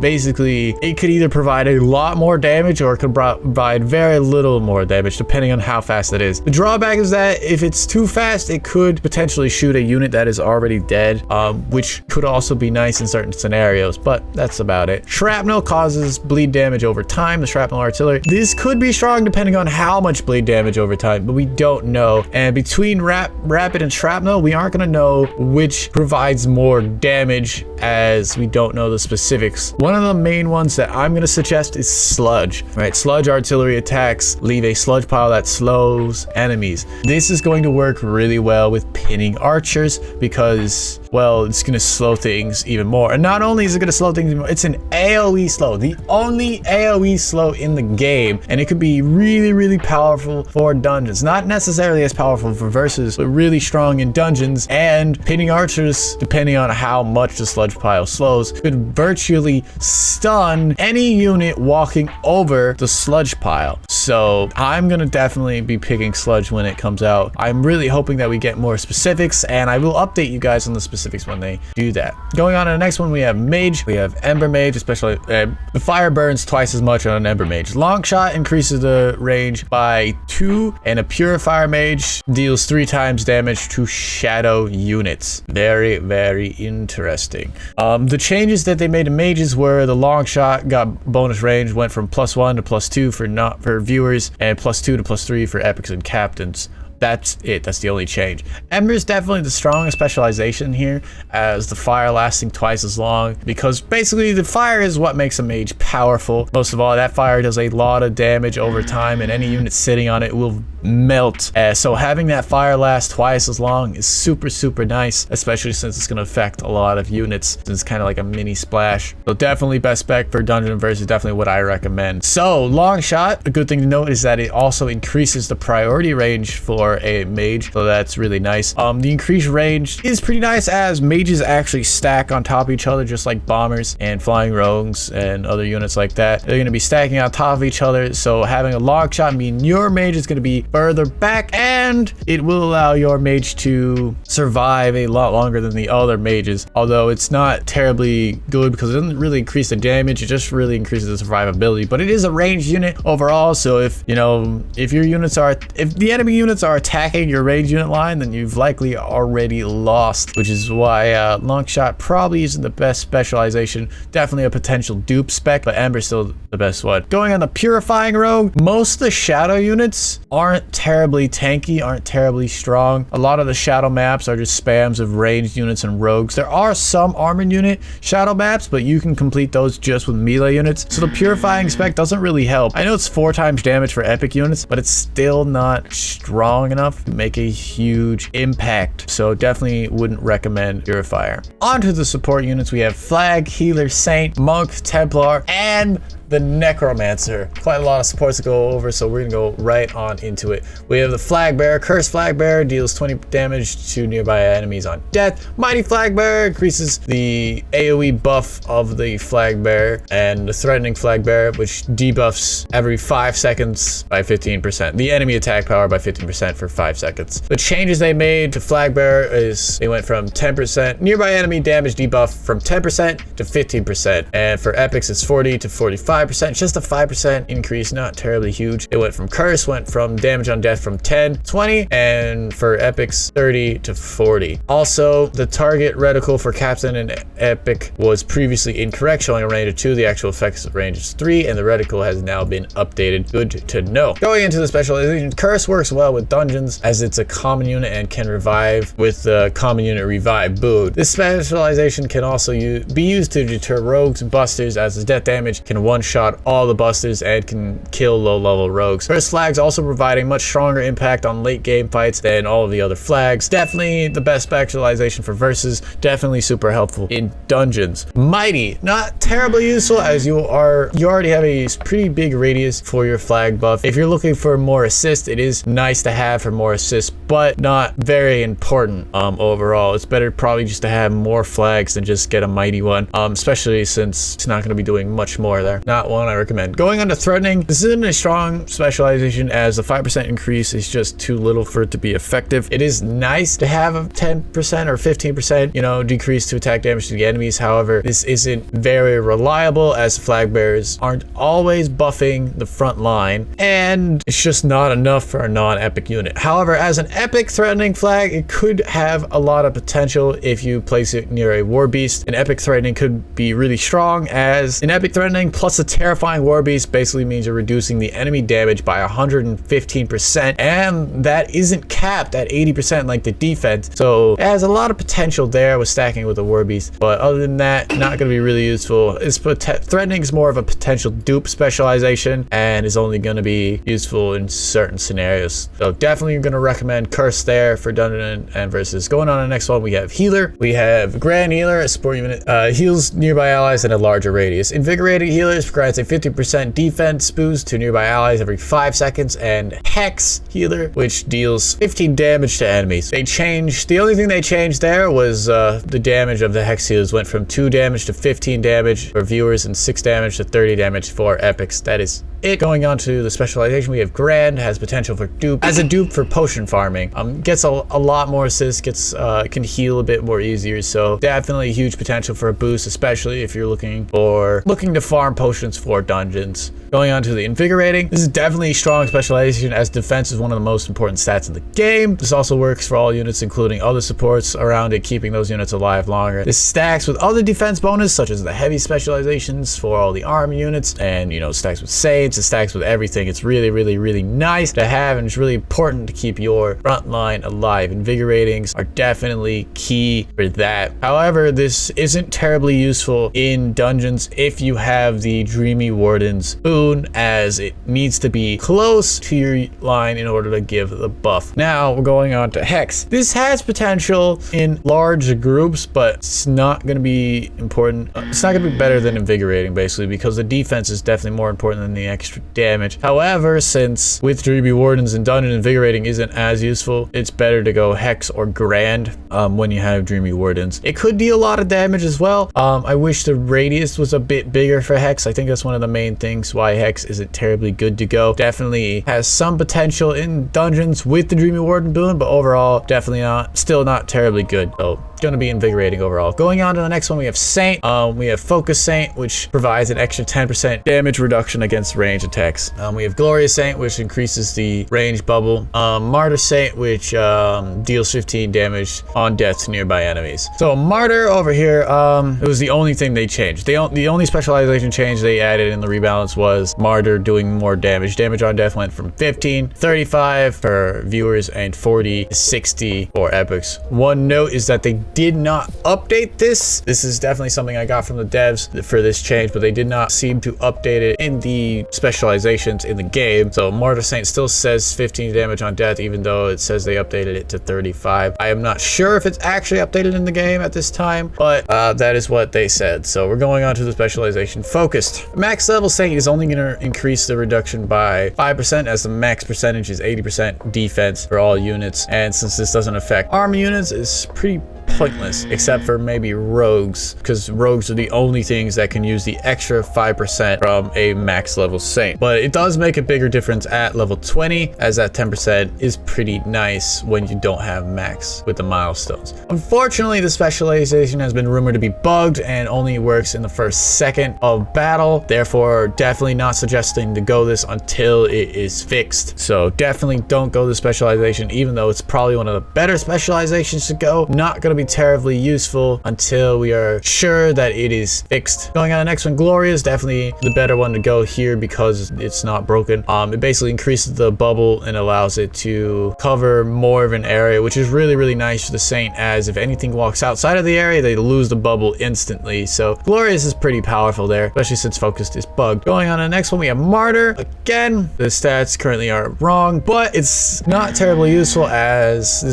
could either provide a lot more damage or it could provide very little more damage depending on how fast it is. The drawback is that if it's too fast, it could potentially shoot a unit that is already dead, which could also be nice in certain scenarios, but that's about it. Shrapnel causes bleed damage over time, the shrapnel artillery. This could be strong depending on how much bleed damage over time, but we don't know. And between rapid and shrapnel, we aren't going to know which provides more damage, as we don't know the specifics. One of the main ones that I'm going to suggest is sludge. Right, sludge artillery attacks leave a sludge pile that slows enemies. This is going to work really well with pinning archers because, well, it's going to slow things even more. And not only is it going to slow things even more, it's an AoE slow, the only AoE slow in the game, and it could be really, really powerful for dungeons. Not necessarily as powerful for versus, but really strong in dungeons. And pinning archers, depending on how much the sludge pile slows, could virtually stun any unit walking over the sludge pile. So I'm gonna definitely be picking sludge when it comes out. I'm really hoping that we get more specifics, and I will update you guys on the specifics when they do that. Going on to the next one, we have Mage. We have Ember Mage, especially the fire burns twice as much on an Ember Mage. Long shot increases the range by 2, and a Purifier Mage deals 3 times damage to shadow units. Very, very interesting. The changes that they made to mages were the long shot got bonus range, went from +1 to +2 for viewers, and +2 to +3 for epics and captains. That's it. That's the only change. Ember is definitely the strongest specialization here, as the fire lasting twice as long, because basically the fire is what makes a mage powerful. Most of all, that fire does a lot of damage over time, and any unit sitting on it will melt. So having that fire last twice as long is super, super nice, especially since it's going to affect a lot of units. It's kind of like a mini splash. So definitely best spec for dungeon versus, definitely what I recommend. So long shot, a good thing to note is that it also increases the priority range for a mage, so that's really nice. The increased range is pretty nice, as mages actually stack on top of each other, just like bombers and flying rogues and other units like that. They're going to be stacking on top of each other, so having a long shot mean your mage is going to be further back, and it will allow your mage to survive a lot longer than the other mages, although it's not terribly good because it doesn't really increase the damage, it just really increases the survivability. But it is a ranged unit overall, so if the enemy units are attacking your ranged unit line, then you've likely already lost, which is why long shot probably isn't the best specialization. Definitely a potential dupe spec, but Ember's still the best one. Going on the Purifying Rogue, most of the shadow units aren't terribly tanky, aren't terribly strong. A lot of the shadow maps are just spams of ranged units and rogues. There are some armored unit shadow maps, but you can complete those just with melee units, so the Purifying spec doesn't really help. I know it's 4 times damage for epic units, but it's still not strong enough to make a huge impact, so definitely wouldn't recommend Purifier. On to the support units, we have Flag, Healer, Saint, Monk, Templar, and the Necromancer. Quite a lot of supports to go over, so we're gonna go right on into it. We have the Flag Bearer. Cursed Flag Bearer deals 20 damage to nearby enemies on death. Mighty Flag Bearer increases the AoE buff of the Flag Bearer, and the Threatening Flag Bearer, which debuffs every 5 seconds by 15%. The enemy attack power by 15% for 5 seconds. The changes they made to Flag Bearer is they went from 10% nearby enemy damage debuff from 10% to 15%, and for epics it's 40 to 45%, just a 5% increase, not terribly huge. It went from curse, went from damage on death from 10 to 20, and for epics 30 to 40. Also, the target reticle for captain and epic was previously incorrect, showing a range of 2. The actual effective range is 3, and the reticle has now been updated. Good to know. Going into the specialization, curse works well with dungeons, as it's a common unit and can revive with the common unit revive boot. This specialization can also be used to deter rogues and busters, as the death damage can one one-shot all the busters and can kill low-level rogues. First flags also provide a much stronger impact on late game fights than all of the other flags. Definitely the best specialization for versus, definitely super helpful in dungeons. Mighty, not terribly useful as you already have a pretty big radius for your flag buff. If you're looking for more assist, it is nice to have for more assist, but not very important overall. It's better probably just to have more flags than just get a mighty one, especially since it's not going to be doing much more there. Not one I recommend. Going on to threatening, this isn't a strong specialization as the 5% increase is just too little for it to be effective. It is nice to have a 10% or 15%, you know, decrease to attack damage to the enemies. However, this isn't very reliable as flag bearers aren't always buffing the front line, and it's just not enough for a non-epic unit. However, as an epic threatening flag, it could have a lot of potential if you place it near a Warbeast. An epic threatening could be really strong, as an epic threatening plus a terrifying Warbeast basically means you're reducing the enemy damage by 115%, and that isn't capped at 80% like the defense, so it has a lot of potential there with stacking with a Warbeast. But other than that, not going to be really useful. Threatening is more of a potential dupe specialization and is only going to be useful in certain scenarios. So definitely going to recommend Curse there for dungeon and versus. Going on to the next one, we have Healer. We have Grand Healer, a support unit, heals nearby allies in a larger radius. Invigorating Healers grants a 50% defense boost to nearby allies every 5 seconds, and Hex Healer, which deals 15 damage to enemies. The only thing they changed there was the damage of the Hex Healers went from 2 damage to 15 damage for viewers and 6 damage to 30 damage for epics. That is it. Going on to the specialization, we have Grand, has potential for dupe. As a dupe for potion farming, gets a lot more assist, can heal a bit more easier, so definitely huge potential for a boost, especially if you're looking to farm potions for dungeons. Going on to the Invigorating, this is definitely a strong specialization as defense is one of the most important stats in the game. This also works for all units, including other supports around it, keeping those units alive longer. This stacks with other defense bonus, such as the heavy specializations for all the army units, and you know, stacks with saints, it stacks with everything. It's really nice to have, and it's really important to keep your front line alive. Invigoratings are definitely key for that. However, this isn't terribly useful in dungeons if you have the Dreamy Warden's boon, as it needs to be close to your line in order to give the buff. Now we're going on to Hex. This has potential in large groups, but it's not going to be important. It's not going to be better than Invigorating, basically, because the defense is definitely more important than the extra damage. However, since with Dreamy Wardens and Dungeon, Invigorating isn't as useful, it's better to go Hex or Grand when you have Dreamy Wardens. It could deal a lot of damage as well. I wish the radius was a bit bigger for Hex. I think that's one of the main things why Hex isn't terribly good to go. Definitely has some potential in dungeons with the Dreamy Warden boon, but overall, definitely still not terribly good. So going to be Invigorating overall. Going on to the next one, we have Saint. We have Focus Saint, which provides an extra 10% damage reduction against range attacks. We have Glorious Saint, which increases the range bubble. Martyr Saint, which deals 15 damage on death to nearby enemies. So Martyr over here, it was the only thing they changed. The only specialization change they added in the rebalance was Martyr doing more damage. Damage on death went from 15, 35 for viewers, and 40 to 60 for epics. One note is that they did not update this. This is definitely something I got from the devs for this change, but they did not seem to update it in the specializations in the game. So Martyr Saint still says 15 damage on death, even though it says they updated it to 35. I am not sure if it's actually updated in the game at this time, but that is what they said. So we're going on to the specialization Focused. Max level Saint is only going to increase the reduction by 5%, as the max percentage is 80% defense for all units, and since this doesn't affect army units, it's pretty pointless, except for maybe rogues, because rogues are the only things that can use the extra 5% from a max level Saint. But it does make a bigger difference at level 20, as that 10% is pretty nice when you don't have max with the milestones. Unfortunately, the specialization has been rumored to be bugged and only works in the first second of battle. Therefore, definitely not suggesting to go this until it is fixed. So definitely don't go the specialization, even though it's probably one of the better specializations to go. Not gonna be terribly useful until we are sure that it is fixed. Going on the next one, Gloria is definitely the better one to go here because it's not broken. It basically increases the bubble and allows it to cover more of an area, which is really nice for the Saint, as if anything walks outside of the area, they lose the bubble instantly. So Glorious is pretty powerful there, especially since Focused is bugged. Going on to the next one, we have Martyr. Again, the stats currently are wrong, but it's not terribly useful, as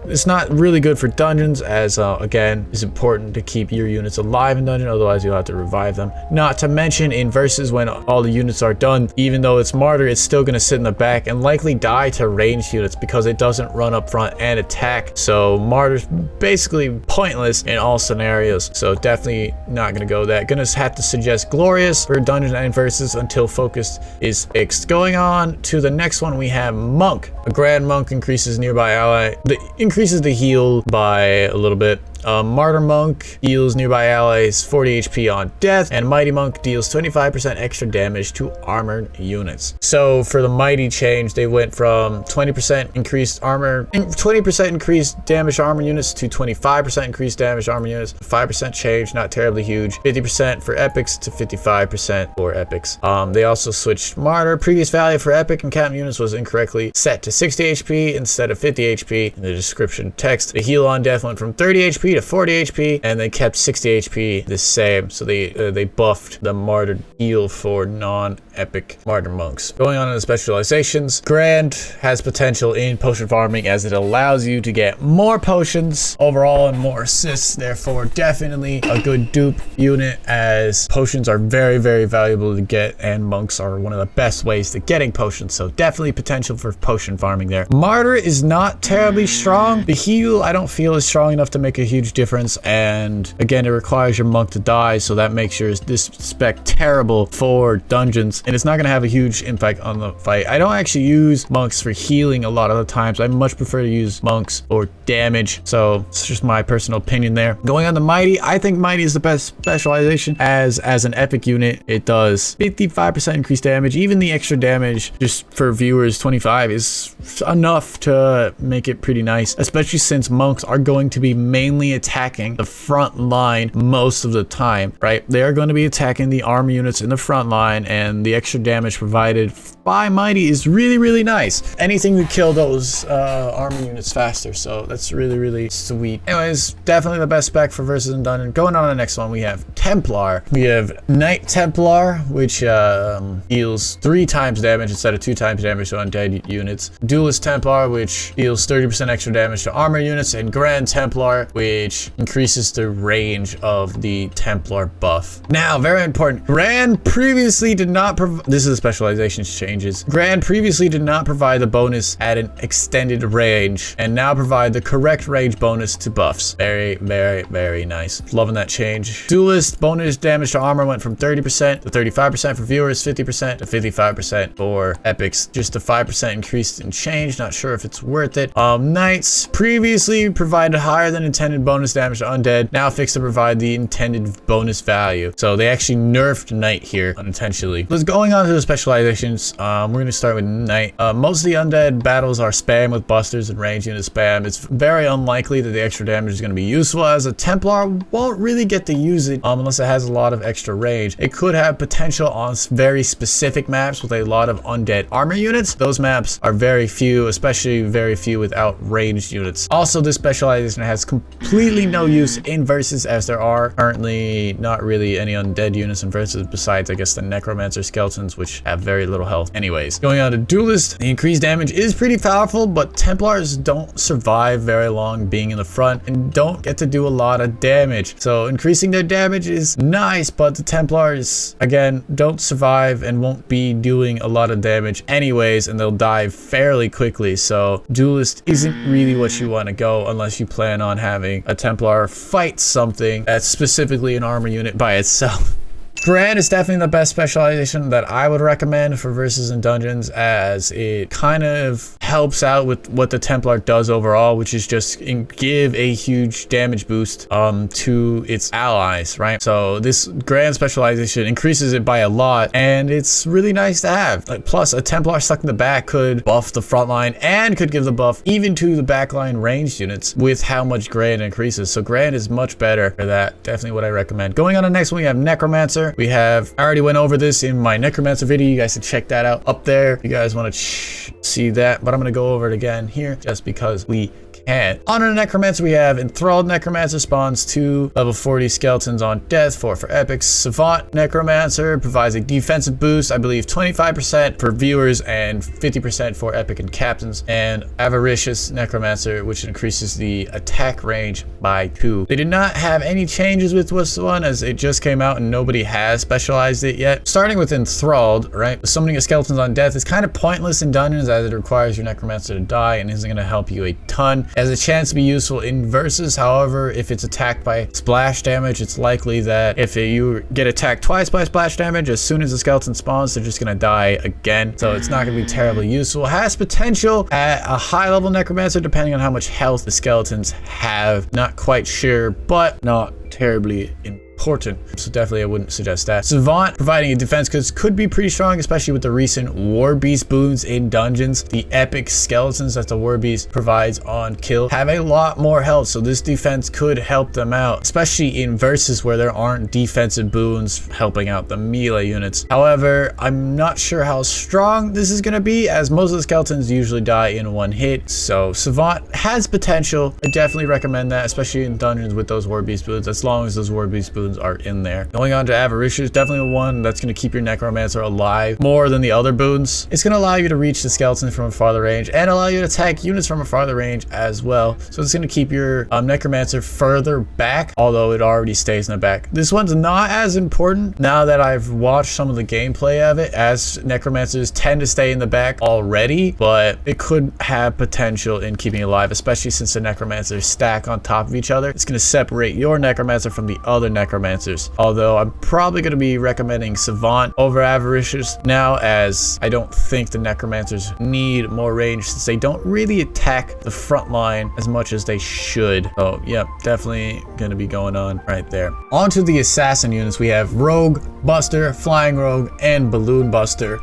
it's not really good for dungeons, as again, it's important to keep your units alive in dungeon, otherwise you'll have to revive them. Not to mention in versus, when all the units are done, even though it's Martyr, it's still going to sit in the back and likely die to ranged units because it doesn't run up front and attack. So Martyr's basically pointless in all scenarios, so definitely not going to go that. Gonna have to suggest Glorious for dungeon and versus until Focused is fixed. Going on to the next one, we have Monk. A Grand Monk increases nearby ally, increases the heal by a little bit. Martyr Monk heals nearby allies 40 HP on death, and Mighty Monk deals 25% extra damage to armored units. So for the Mighty change, they went from 20% increased armor, 20% increased damage to armor units to 25% increased damage to armor units. 5% change, not terribly huge. 50% for epics to 55% for epics. They also switched Martyr. Previous value for epic and captain units was incorrectly set to 60 HP instead of 50 HP. In the description text, the heal on death went from 30 HP to 40 HP, and they kept 60 HP the same. So they buffed the Martyr heal for non-epic Martyr monks. Going on to the specializations, Grand has potential in potion farming, as it allows you to get more potions overall and more assists. Therefore, definitely a good dupe unit, as potions are very valuable to get, and monks are one of the best ways to getting potions. So definitely potential for potion farming there. Martyr is not terribly strong. The heal I don't feel is strong enough to make a huge difference, and again, it requires your monk to die, so that makes this spec terrible for dungeons, and it's not going to have a huge impact on the fight. I don't actually use monks for healing a lot of the times. I much prefer to use monks for damage, so it's just my personal opinion there. Going on to Mighty, I think Mighty is the best specialization, as an epic unit, it does 55% increased damage. Even the extra damage, just for viewers, 25 is enough to make it pretty nice, especially since monks are going to be mainly attacking the front line most of the time, right? They are going to be attacking the armor units in the front line, and the extra damage provided by Mighty is really nice. Anything to kill those armor units faster, so that's really sweet. Anyways, definitely the best spec for versus and dungeon. Going on to the next one, we have Templar. We have Knight Templar, which deals 3 times damage instead of 2 times damage to undead units. Duelist Templar, which deals 30% extra damage to armor units, and Grand Templar, which increases the range of the Templar buff. Now, very important, Grand previously did not provide, this is the specializations changes. Grand previously did not provide the bonus at an extended range, and now provide the correct range bonus to buffs. Very nice. Loving that change. Duelist bonus damage to armor went from 30% to 35% for viewers, 50% to 55% for epics. Just a 5% increase in change. Not sure if it's worth it. Knights previously provided higher than intended bonus damage to undead, now fixed to provide the intended bonus value. So they actually nerfed Knight here unintentionally. Let's going on to the specializations. We're going to start with Knight. Most of the undead battles are spam with busters and range unit spam. It's very unlikely that the extra damage is going to be useful, as a Templar won't really get to use it unless it has a lot of extra range. It could have potential on very specific maps with a lot of undead armor units. Those maps are very few, especially very few without ranged units. Also, this specialization has completely no use in versus, as there are currently not really any undead units in versus, besides I guess the necromancer skeletons, which have very little health. Anyways, going on to duelist, the increased damage is pretty powerful, but Templars don't survive very long being in the front and don't get to do a lot of damage. So increasing their damage is nice, but the Templars again don't survive and won't be doing a lot of damage anyways, and they'll die fairly quickly. So duelist isn't really what you want to go unless you plan on having a Templar fight something that's specifically an armor unit by itself. Grand is definitely the best specialization that I would recommend for versus and dungeons, as it kind of helps out with what the Templar does overall, which is just give a huge damage boost to its allies, right? So this Grand specialization increases it by a lot, and it's really nice to have. Like, plus a Templar stuck in the back could buff the front line and could give the buff even to the backline ranged units with how much Grand increases. So Grand is much better for that. Definitely what I recommend. Going on to the next one, we have Necromancer. I already went over this in my Necromancer video. You guys can check that out up there if you guys want to see that, but I'm going to go over it again here just because we can. On the Necromancer, we have Enthralled Necromancer spawns 2 level 40 skeletons on death, 4 for epics. Savant Necromancer provides a defensive boost, I believe 25% for viewers and 50% for epic and captains. And Avaricious Necromancer, which increases the attack range by 2. They did not have any changes with this one, as it just came out and nobody has specialized it yet. Starting with Enthralled, right? Summoning a skeletons on death is kind of pointless in dungeons, as it requires your Necromancer to die and isn't going to help you a ton. Has a chance to be useful in versus. However, if it's attacked by splash damage, it's likely that if you get attacked twice by splash damage, as soon as the skeleton spawns, they're just going to die again. So it's not going to be terribly useful. Has potential at a high level Necromancer, depending on how much health the skeletons have. Not quite sure, but not terribly important. So definitely I wouldn't suggest that. Savant providing a defense could be pretty strong, especially with the recent Warbeast boons in dungeons. The epic skeletons that the Warbeast provides on kill have a lot more health, so this defense could help them out, especially in versus where there aren't defensive boons helping out the melee units. However, I'm not sure how strong this is going to be, as most of the skeletons usually die in one hit. So Savant has potential. I definitely recommend that, especially in dungeons with those Warbeast boons, as long as those Warbeast boons are in there. Going on to Avaricious, definitely one that's going to keep your Necromancer alive more than the other boons. It's going to allow you to reach the skeleton from a farther range and allow you to attack units from a farther range as well. So it's going to keep your Necromancer further back, although it already stays in the back. This one's not as important now that I've watched some of the gameplay of it, as Necromancers tend to stay in the back already, but it could have potential in keeping alive, especially since the Necromancers stack on top of each other. It's going to separate your Necromancer from the other Necromancers. Although I'm probably going to be recommending Savant over Avaricious now, as I don't think the Necromancers need more range, since they don't really attack the front line as much as they should. So yeah, definitely going to be going on right there. On to the Assassin units, we have Rogue, Buster, Flying Rogue, and Balloon Buster.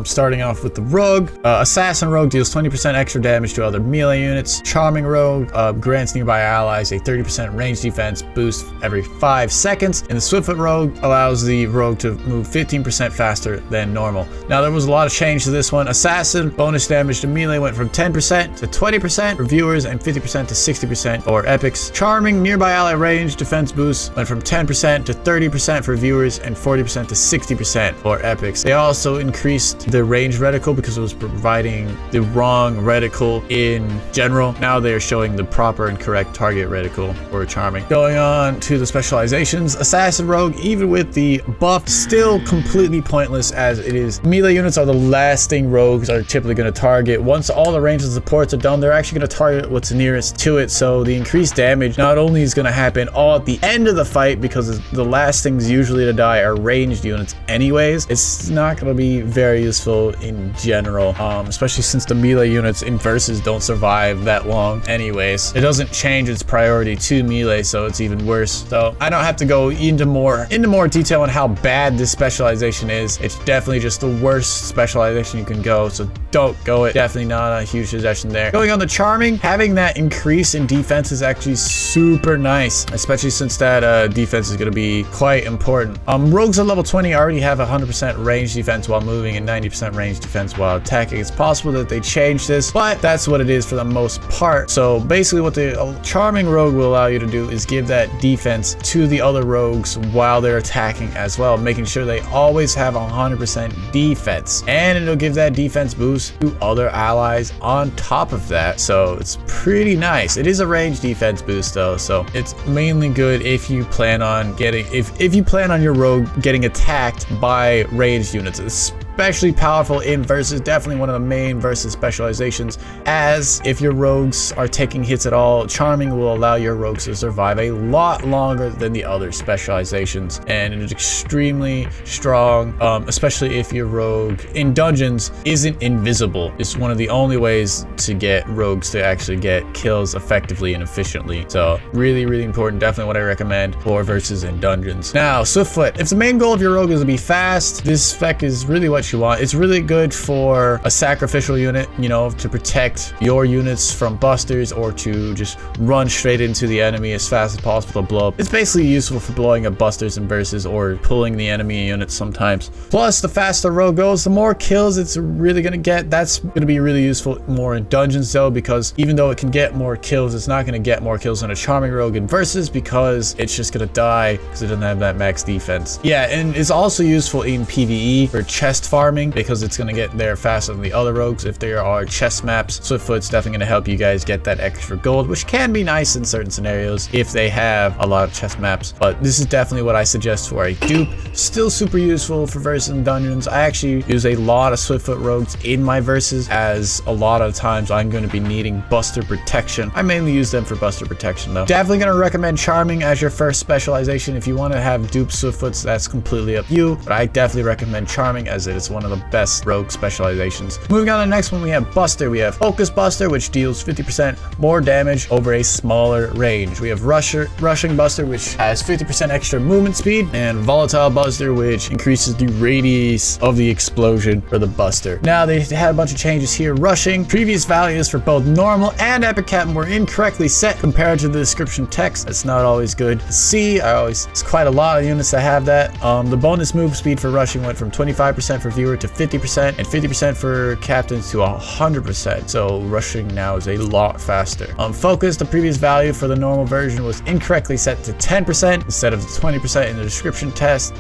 Starting off with the Rogue. Assassin Rogue deals 20% extra damage to other melee units. Charming Rogue grants nearby allies a 30% range defense boost every 5 seconds. And the Swiftfoot Rogue allows the Rogue to move 15% faster than normal. Now, there was a lot of change to this one. Assassin bonus damage to melee went from 10% to 20% for viewers and 50% to 60% for epics. Charming nearby ally range defense boost went from 10% to 30% for viewers and 40% to 60% for epics. They also increased the range reticle because it was providing the wrong reticle in general. Now they are showing the proper and correct target reticle for Charming. Going on to the specializations, Assassin Rogue, even with the buff, still completely pointless, as it is melee units are the last thing rogues are typically going to target. Once all the range and supports are done, they're actually going to target what's nearest to it. So the increased damage not only is going to happen all at the end of the fight, because the last things usually to die are ranged units anyways, it's not going to be very useful in general, especially since the melee units in versus don't survive that long anyways. It doesn't change its priority to melee, so it's even worse. So I don't have to go into more detail on how bad this specialization is. It's definitely just the worst specialization you can go, so don't go it. Definitely not a huge suggestion there. Going on the Charming, having that increase in defense is actually super nice, especially since that defense is going to be quite important. Rogues at level 20 already have 100% range defense while moving and 90% range defense while attacking. It's possible that they change this, but that's what it is for the most part. So basically what the Charming Rogue will allow you to do is give that defense to the other rogues while they're attacking as well, making sure they always have 100% defense, and it'll give that defense boost to other allies on top of that. So it's pretty nice. It is a range defense boost though, so it's mainly good if you plan on getting if you plan on your rogue getting attacked by ranged units, especially powerful in versus, definitely one of the main versus specializations, as if your rogues are taking hits at all, charming will allow your rogues to survive a lot longer than the other specializations, and it is extremely strong, especially if your rogue in dungeons isn't invisible. It's one of the only ways to get rogues to actually get kills effectively and efficiently, so really important, definitely what I recommend for versus in dungeons. Now, Swiftfoot. If the main goal of your rogue is to be fast, this spec is really what you want. It's really good for a sacrificial unit, you know, to protect your units from busters or to just run straight into the enemy as fast as possible to blow up. It's basically useful for blowing up busters and versus or pulling the enemy units sometimes. Plus, the faster rogue goes, the more kills it's really gonna get. That's gonna be really useful more in dungeons though, because even though it can get more kills, it's not gonna get more kills than a charming rogue in versus, because it's just gonna die because it doesn't have that max defense. Yeah, and it's also useful in PvE for chest farming because it's gonna get there faster than the other rogues. If there are chest maps, Swiftfoot's definitely gonna help you guys get that extra gold, which can be nice in certain scenarios if they have a lot of chest maps. But this is definitely what I suggest for a dupe. Still super useful for versus and dungeons. I actually use a lot of Swiftfoot rogues in my verses, as a lot of times I'm going to be needing buster protection. I mainly use them for buster protection though. Definitely going to recommend charming as your first specialization. If you want to have dupe Swiftfoots, that's completely up to you, but I definitely recommend charming as it is one of the best rogue specializations. Moving on to the next one, we have Buster. We have Focus Buster, which deals 50% more damage over a smaller range. We have Rushing Buster, which has 50% extra movement speed, and Volatile Buster, which increases the radius of the explosion for the Buster. Now, they had a bunch of changes here. Rushing, previous values for both normal and epic captain were incorrectly set compared to the description text. That's not always good to see. It's quite a lot of units that have that. The bonus move speed for rushing went from 25% for viewer to 50%, and 50% for captains to 100%. So rushing now is a lot faster. Focus, the previous value for the normal version was incorrectly set to 10% instead of the 20% in the description text.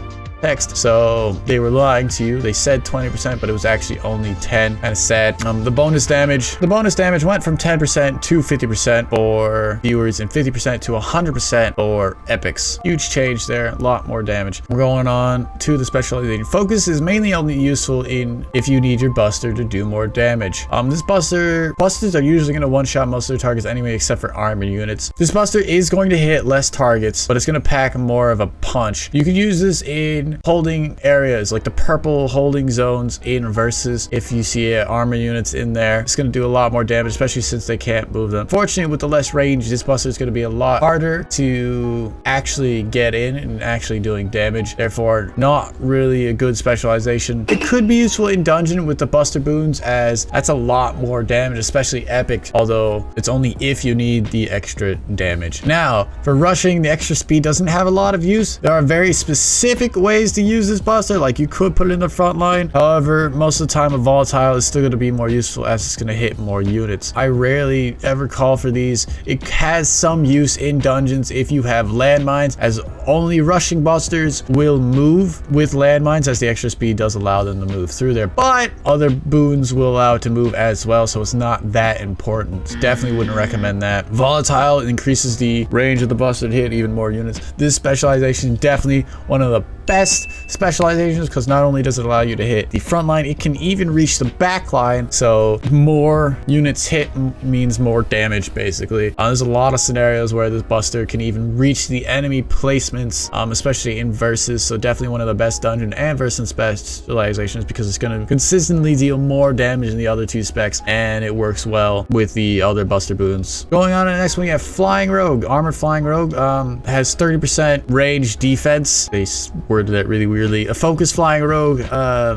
So they were lying to you. They said 20%, but it was actually only 10. Kind of sad. The bonus damage went from 10% to 50% for viewers and 50% to 100% for epics. Huge change there. A lot more damage. We're going on to the specialization. Focus is mainly only useful in if you need your buster to do more damage. Busters are usually going to one-shot most of their targets anyway, except for armor units. This buster is going to hit less targets, but it's going to pack more of a punch. You can use this in holding areas, like the purple holding zones in versus. If you see armor units in there, it's going to do a lot more damage, especially since they can't move them. Fortunately, with the less range, this buster is going to be a lot harder to actually get in and actually doing damage. Therefore, not really a good specialization. It could be useful in dungeon with the buster boons, as that's a lot more damage, especially epic, although it's only if you need the extra damage. Now, for rushing, the extra speed doesn't have a lot of use. There are very specific ways to use this buster, like you could put it in the front line. However, most of the time a volatile is still going to be more useful, as it's going to hit more units. I rarely ever call for these. It has some use in dungeons if you have landmines, as only rushing busters will move with landmines, as the extra speed does allow them to move through there, but other boons will allow it to move as well, so it's not that important. Definitely wouldn't recommend that. Volatile increases the range of the buster to hit even more units. This specialization, definitely one of the best specializations, because not only does it allow you to hit the front line, it can even reach the back line, so more units hit means more damage basically. There's a lot of scenarios where this buster can even reach the enemy placements, especially in versus, so definitely one of the best dungeon and versus specializations, because it's going to consistently deal more damage than the other two specs, and it works well with the other buster boons. Going on to the next one, you have Flying Rogue. Armored Flying Rogue has 30% range defense. They worded that really weirdly. A Focus Flying Rogue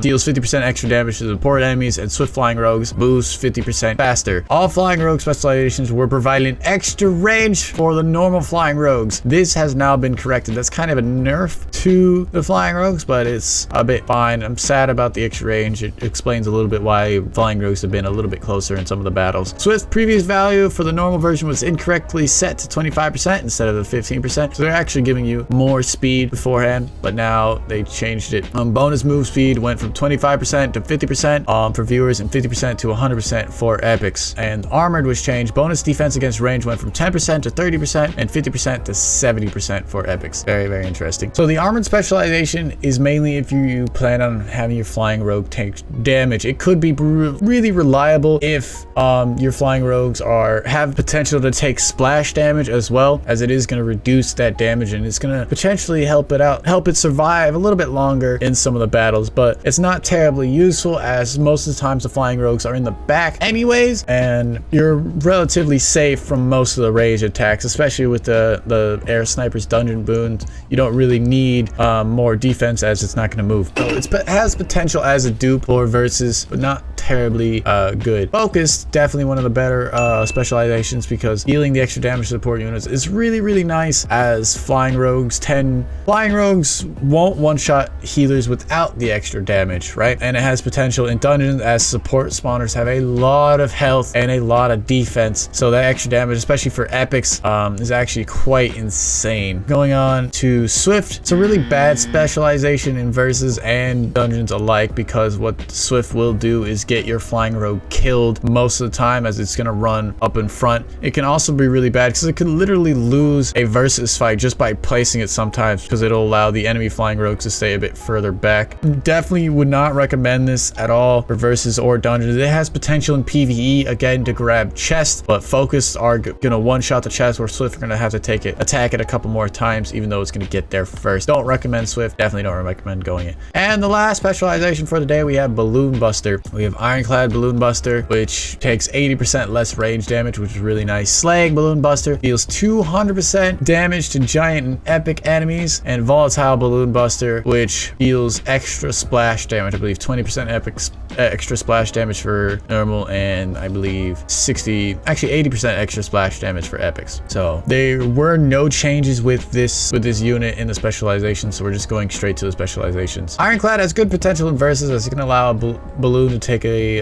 deals 50% extra damage to support enemies, and Swift Flying Rogues boost 50% faster. All Flying Rogue specializations were providing extra range for the normal Flying Rogues. This has now been corrected. That's kind of a nerf to the Flying Rogues, but it's a bit fine. I'm sad about the extra range. It explains a little bit why Flying Rogues have been a little bit closer in some of the battles. Swift previous value for the normal version was incorrectly set to 25% instead of the 15%, so they're actually giving you more speed beforehand, but now now they changed it. Bonus move speed went from 25% to 50% for viewers and 50% to 100% for epics. And armored was changed. Bonus defense against range went from 10% to 30% and 50% to 70% for epics. Very, very interesting. So the armored specialization is mainly if you plan on having your flying rogue take damage. It could be really reliable if your flying rogues have potential to take splash damage as well, as it is going to reduce that damage and it's going to potentially help it survive a little bit longer in some of the battles. But it's not terribly useful, as most of the times the flying rogues are in the back anyways, and you're relatively safe from most of the rage attacks, especially with the air snipers dungeon boons. You don't really need more defense, as it's not going to move. So it has potential as a dupe or versus, but not terribly good. Focus, definitely one of the better specializations, because dealing the extra damage to support units is really, really nice, as flying rogues won't one-shot healers without the extra damage, right? And it has potential in dungeons, as support spawners have a lot of health and a lot of defense, so that extra damage, especially for epics, is actually quite insane. Going on to Swift, it's a really bad specialization in versus and dungeons alike, because what Swift will do is get your flying rogue killed most of the time, as it's going to run up in front. It can also be really bad because it can literally lose a versus fight just by placing it sometimes, because it'll allow the enemy flying rogues to stay a bit further back. Definitely would not recommend this at all for versus or dungeons. It has potential in PvE, again, to grab chests, but focus are gonna one-shot the chest, where Swift are gonna have to attack it a couple more times, even though it's gonna get there first. Don't recommend Swift. Definitely don't recommend going it. And the last specialization for the day, we have Balloon Buster. We have Ironclad Balloon Buster, which takes 80% less range damage, which is really nice. Slaying Balloon Buster deals 200% damage to giant and epic enemies. And Volatile Balloon Buster, which deals extra splash damage. I believe 20% extra splash damage for normal, and I believe 80% extra splash damage for epics. So there were no changes with this unit in the specialization, so we're just going straight to the specializations. Ironclad has good potential in versus, as it can allow a balloon to take a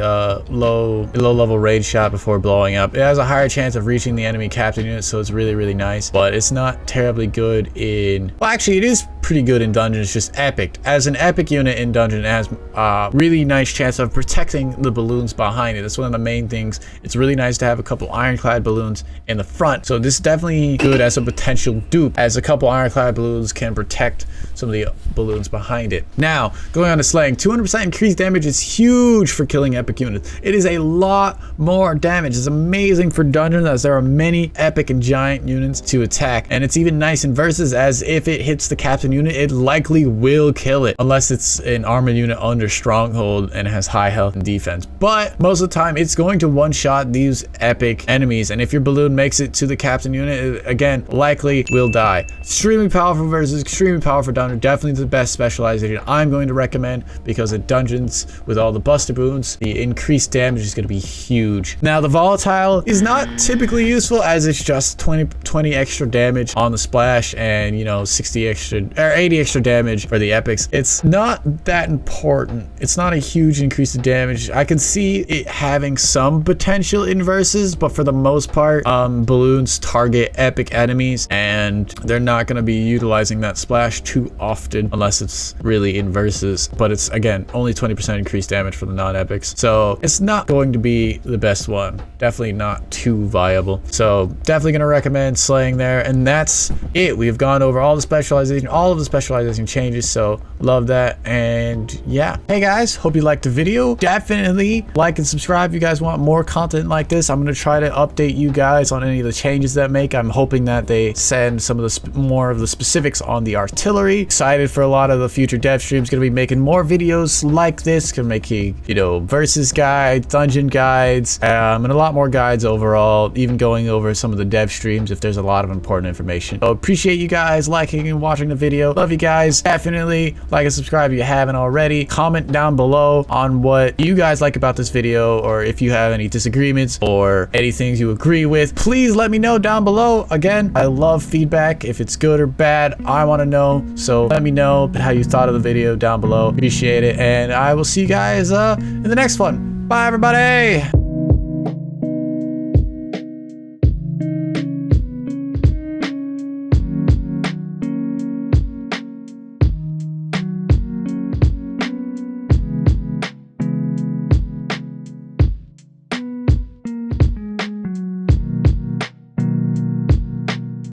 low level range shot before blowing up. It has a higher chance of reaching the enemy captain unit, so it's really, really nice, but it's not terribly good in, well, actually it is pretty good in dungeon. It's just epic. As an epic unit in dungeon, it has a really nice chance of protecting the balloons behind it. That's one of the main things. It's really nice to have a couple ironclad balloons in the front. So this is definitely good as a potential dupe, as a couple ironclad balloons can protect some of the balloons behind it. Now, going on to slaying, 200% increased damage is huge for killing epic units. It is a lot more damage. It's amazing for dungeons, as there are many epic and giant units to attack, and it's even nice in versus, as if it hits the captain unit, it likely will kill it, unless it's an armored unit under stronghold and has high health and defense. But most of the time, it's going to one-shot these epic enemies, and if your balloon makes it to the captain unit, it, again, likely will die. Extremely powerful versus, extremely powerful dungeon. Definitely the best specialization I'm going to recommend, because in dungeons with all the buster boons, the increased damage is going to be huge. Now, the volatile is not typically useful, as it's just 20 extra damage on the splash, and 80 extra damage for the epics. It's not that important. It's not a huge increase of damage. I can see it having some potential in versus, but for the most part, balloons target epic enemies, and they're not going to be utilizing that splash too often unless it's really in versus. But it's, again, only 20% increased damage for the non-epics, so it's not going to be the best one. Definitely not too viable. So definitely going to recommend slaying there. And that's it. We've gone over all of the specialization changes, so love that. And yeah, hey guys, hope you liked the video. Definitely like and subscribe if you guys want more content like this. I'm going to try to update you guys on any of the changes that make. I'm hoping that they send some of the more of the specifics on the artillery. Excited for a lot of the future dev streams. Going to be making more videos like this. Going to make versus guides, dungeon guides, and a lot more guides overall, even going over some of the dev streams if there's a lot of important information. So appreciate you guys liking and watching the video. Love you guys. Definitely like and subscribe if you haven't already. Comment down below on what you guys like about this video, or if you have any disagreements or any things you agree with, please let me know down below. Again, I love feedback. If it's good or bad, I want to know, so let me know how you thought of the video down below. Appreciate it, and I will see you guys in the next one. Bye everybody.